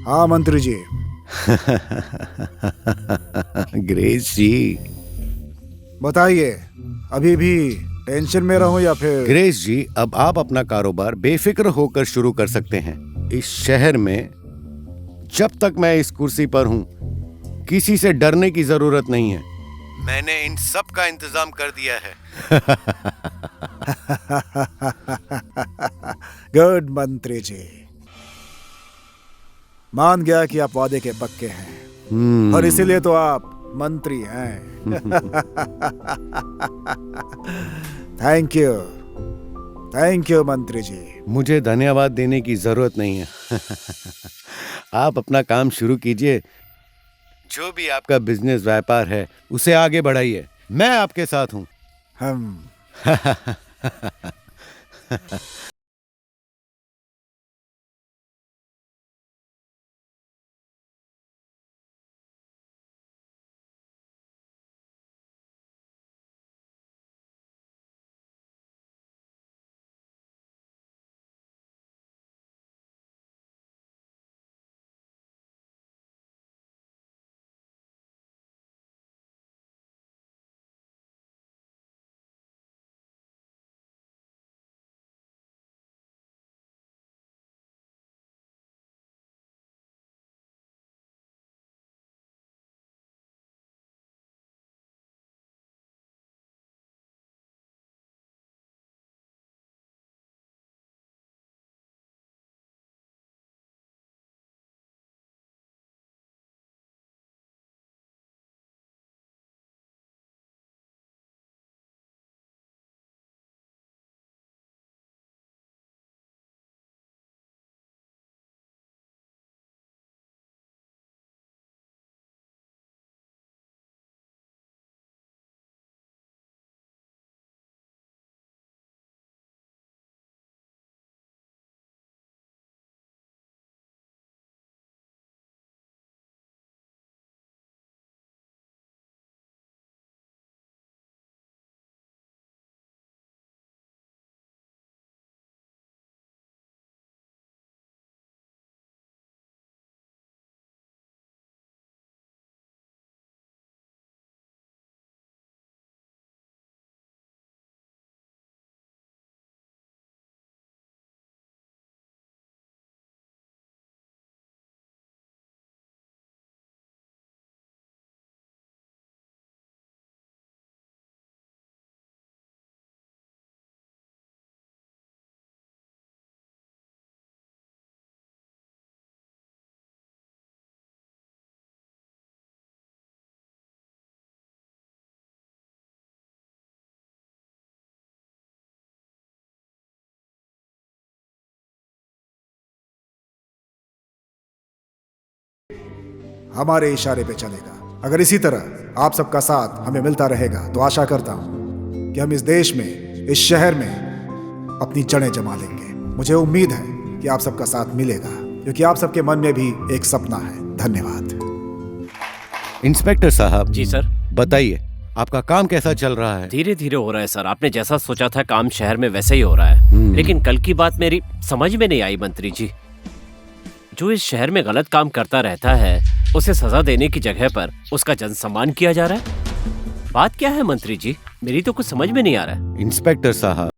हाँ मंत्री जी। ग्रेस जी, बताइए, अभी भी टेंशन में रहूं या फिर? ग्रेस जी, अब आप अपना कारोबार बेफिक्र होकर शुरू कर सकते हैं। इस शहर में जब तक मैं इस कुर्सी पर हूं, किसी से डरने की जरूरत नहीं है। मैंने इन सब का इंतजाम कर दिया है। गुड मंत्री जी, मान गया कि आप वादे के पक्के हैं और इसीलिए तो आप मंत्री हैं। थैंक यू मंत्री जी। मुझे धन्यवाद देने की जरूरत नहीं है। आप अपना काम शुरू कीजिए। जो भी आपका बिजनेस व्यापार है उसे आगे बढ़ाइए, मैं आपके साथ हूं। हमारे इशारे पे चलेगा। अगर इसी तरह आप सबका साथ हमें मिलता रहेगा तो आशा करता हूँ कि हम इस देश में, इस शहर में अपनी जड़ें जमा लेंगे। मुझे उम्मीद है कि आप सबका साथ मिलेगा, क्योंकि आप सबके मन में भी एक सपना है। धन्यवाद। इंस्पेक्टर साहब। जी सर। बताइए, आपका काम कैसा चल रहा है? धीरे धीरे हो रहा है सर। आपने जैसा सोचा था काम शहर में वैसे ही हो रहा है। लेकिन कल की बात मेरी समझ में नहीं आई मंत्री जी। जो इस शहर में गलत काम करता रहता है उसे सजा देने की जगह पर उसका जन सम्मान किया जा रहा है। बात क्या है मंत्री जी? मेरी तो कुछ समझ में नहीं आ रहा है। इंस्पेक्टर साहब,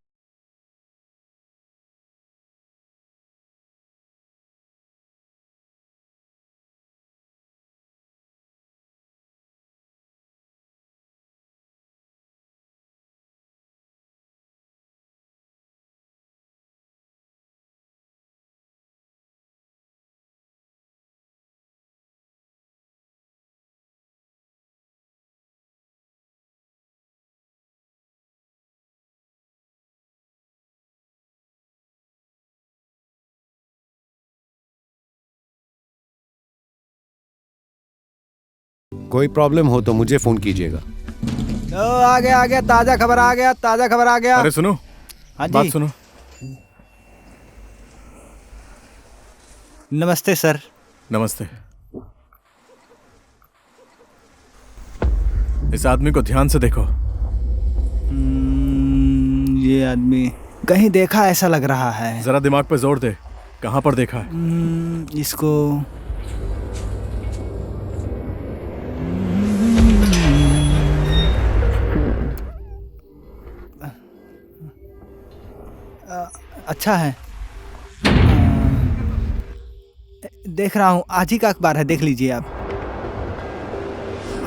कोई प्रॉब्लम हो तो मुझे फोन कीजिएगा। आ गया ताजा खबर आ गया। अरे सुनो, हाँ जी। बात सुनो। नमस्ते सर। नमस्ते। इस आदमी को ध्यान से देखो। ये आदमी कहीं देखा ऐसा लग रहा है। जरा दिमाग पे जोर दे, कहाँ पर देखा है? इसको अच्छा है। देख रहा हूँ, आज ही का अखबार है, देख लीजिए आप।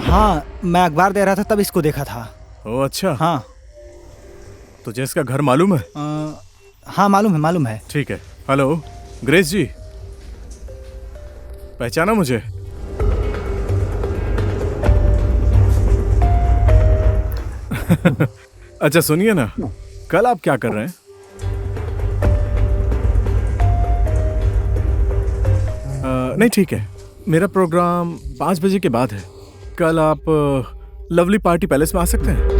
हाँ, मैं अखबार दे रहा था तब इसको देखा था। ओह अच्छा। हाँ। तुझे इसका घर मालूम है? हाँ मालूम है। ठीक है। हेलो ग्रेस जी, पहचाना मुझे? अच्छा सुनिए ना, कल आप क्या कर रहे हैं? नहीं ठीक है, मेरा प्रोग्राम 5 बजे के बाद है। कल आप लवली पार्टी पैलेस में आ सकते हैं?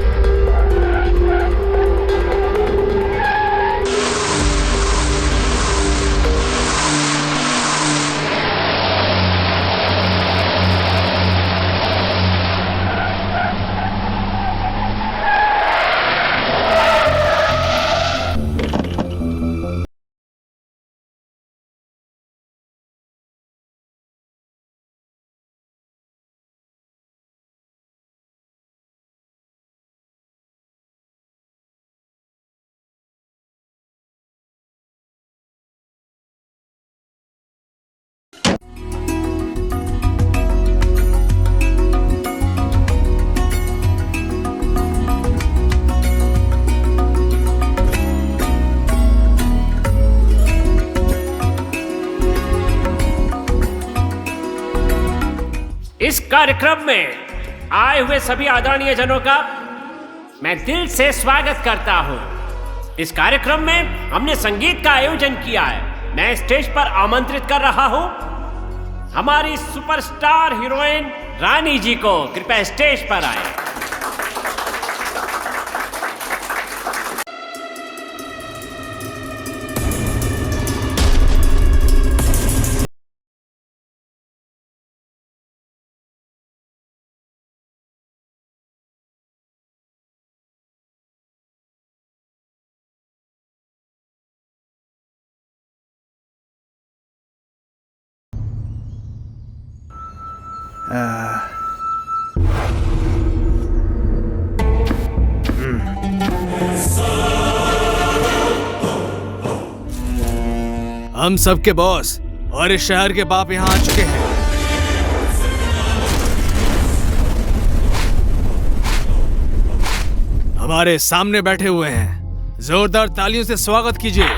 इस कार्यक्रम में आए हुए सभी आदरणीय जनों का मैं दिल से स्वागत करता हूं। इस कार्यक्रम में हमने संगीत का आयोजन किया है। मैं स्टेज पर आमंत्रित कर रहा हूं हमारी सुपरस्टार हीरोइन रानी जी को। कृपया स्टेज पर आए। हम सबके बॉस और इस शहर के बाप यहाँ आ चुके हैं। हमारे सामने बैठे हुए हैं। जोरदार तालियों से स्वागत कीजिए।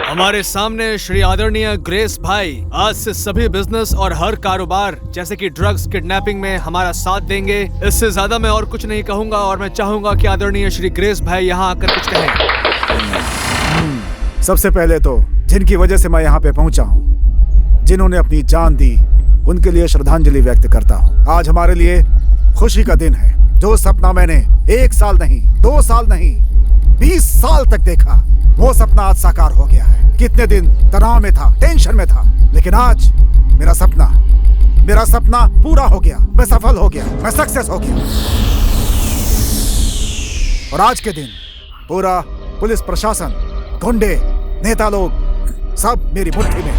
हमारे सामने श्री आदरणीय ग्रेस भाई आज से सभी बिजनेस और हर कारोबार जैसे कि ड्रग्स, किडनैपिंग में हमारा साथ देंगे। इससे ज्यादा मैं और कुछ नहीं कहूंगा और मैं चाहूंगा कि आदरणीय श्री ग्रेस भाई यहाँ आकर कुछ कहें। सबसे पहले तो जिनकी वजह से मैं यहाँ पे पहुंचा हूँ, जिन्होंने अपनी जान दी उनके लिए श्रद्धांजलि व्यक्त करता हूँ। आज हमारे लिए खुशी का दिन है। जो सपना मैंने 1 साल नहीं, 2 साल नहीं, 20 साल तक देखा, वो सपना आज साकार हो गया है। कितने दिन तनाव में था, टेंशन में था, लेकिन आज मेरा सपना पूरा हो गया। मैं सफल हो गया, मैं सक्सेस हो गया। और आज के दिन पूरा पुलिस प्रशासन, गुंडे, नेता लोग सब मेरी मुट्ठी में।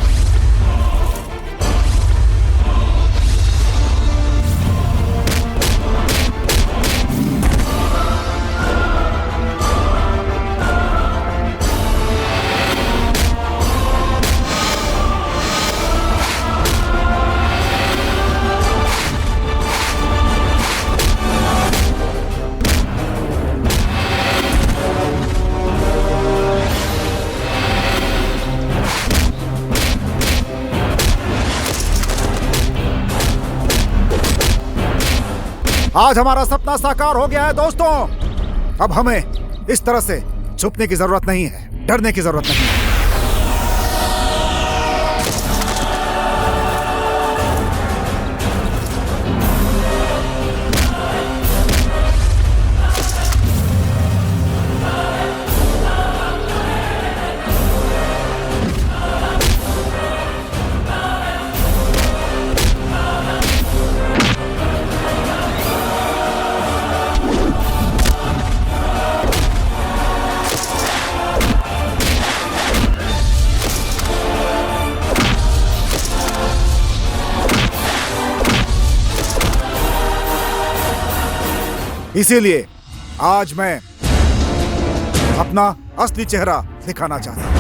आज हमारा सपना साकार हो गया है दोस्तों। अब हमें इस तरह से छुपने की जरूरत नहीं है, डरने की जरूरत नहीं है। इसीलिए आज मैं अपना असली चेहरा दिखाना चाहता हूं।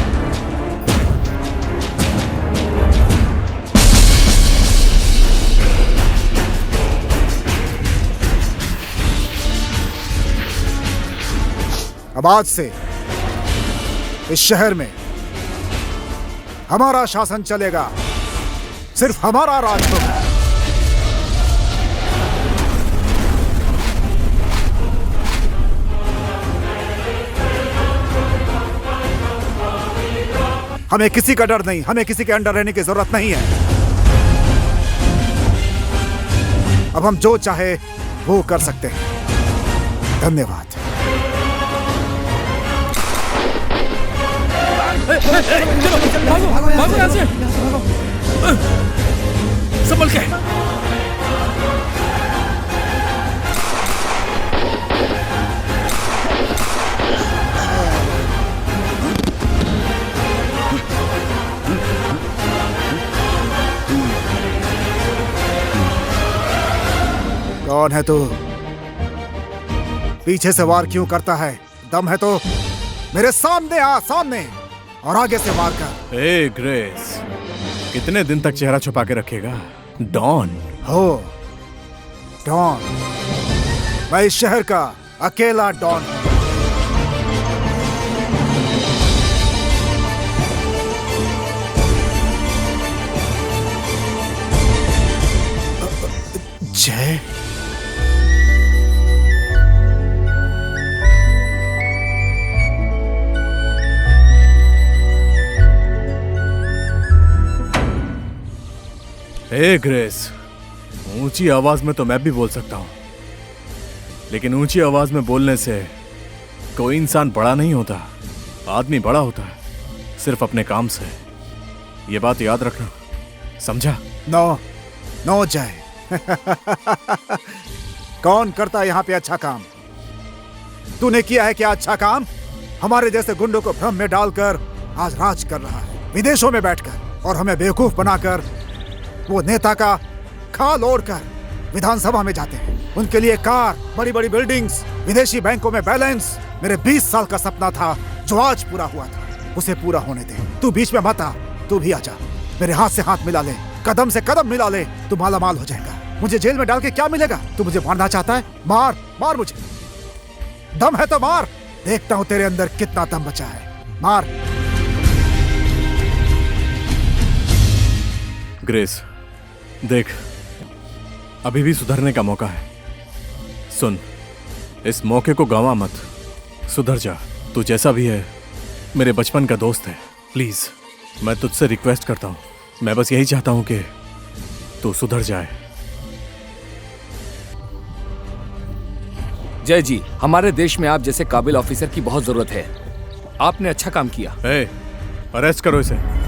अब आज से इस शहर में हमारा शासन चलेगा, सिर्फ हमारा राज होगा। हमें किसी का डर नहीं, हमें किसी के अंडर रहने की जरूरत नहीं है। अब हम जो चाहे वो कर सकते हैं। धन्यवाद। भागो यहाँ से। संभल के। कौन है तू? पीछे से वार क्यों करता है? दम है तो मेरे सामने आ, सामने, और आगे से वार कर। ए ग्रेस, कितने दिन तक चेहरा छुपा के रखेगा? डॉन हो, डॉन। मैं इस शहर का अकेला डॉन हूं। जय, हे ग्रेस, ऊंची आवाज में तो मैं भी बोल सकता हूं, लेकिन ऊंची आवाज में बोलने से कोई इंसान बड़ा नहीं होता। आदमी बड़ा होता है सिर्फ अपने काम से। ये बात याद रखना, समझा? नो नो जय। कौन करता है यहाँ पे अच्छा काम? तूने किया है क्या अच्छा काम? हमारे जैसे गुंडों को भ्रम में डालकर आज राज कर रहा है, विदेशों में बैठकर, और हमें बेवकूफ बनाकर वो नेता का खाल ओढ़कर विधानसभा में जाते हैं। उनके लिए कार, बड़ी बड़ी बिल्डिंग्स, विदेशी बैंकों में बैलेंस। मेरे 20 साल का सपना था जो आज पूरा हुआ था, उसे पूरा होने दे। तू बीच में मत आ, तू भी आजा, मेरे हाथ से हाथ मिला ले, कदम से कदम मिला ले, तू माला माल हो जाएगा। मुझे जेल में डाल के क्या मिलेगा? तू मुझे मारना चाहता है? मार मार मुझे, दम है तो मार। देखता हूं तेरे अंदर कितना दम बचा है, मार। ग्रेस देख, अभी भी सुधरने का मौका है। सुन, इस मौके को गंवा मत, सुधर जा। तू जैसा भी है मेरे बचपन का दोस्त है। प्लीज मैं तुझसे रिक्वेस्ट करता हूँ, मैं बस यही चाहता हूँ कि तो सुधर जाए। जय जी, हमारे देश में आप जैसे काबिल ऑफिसर की बहुत जरूरत है। आपने अच्छा काम किया। अरेस्ट करो इसे।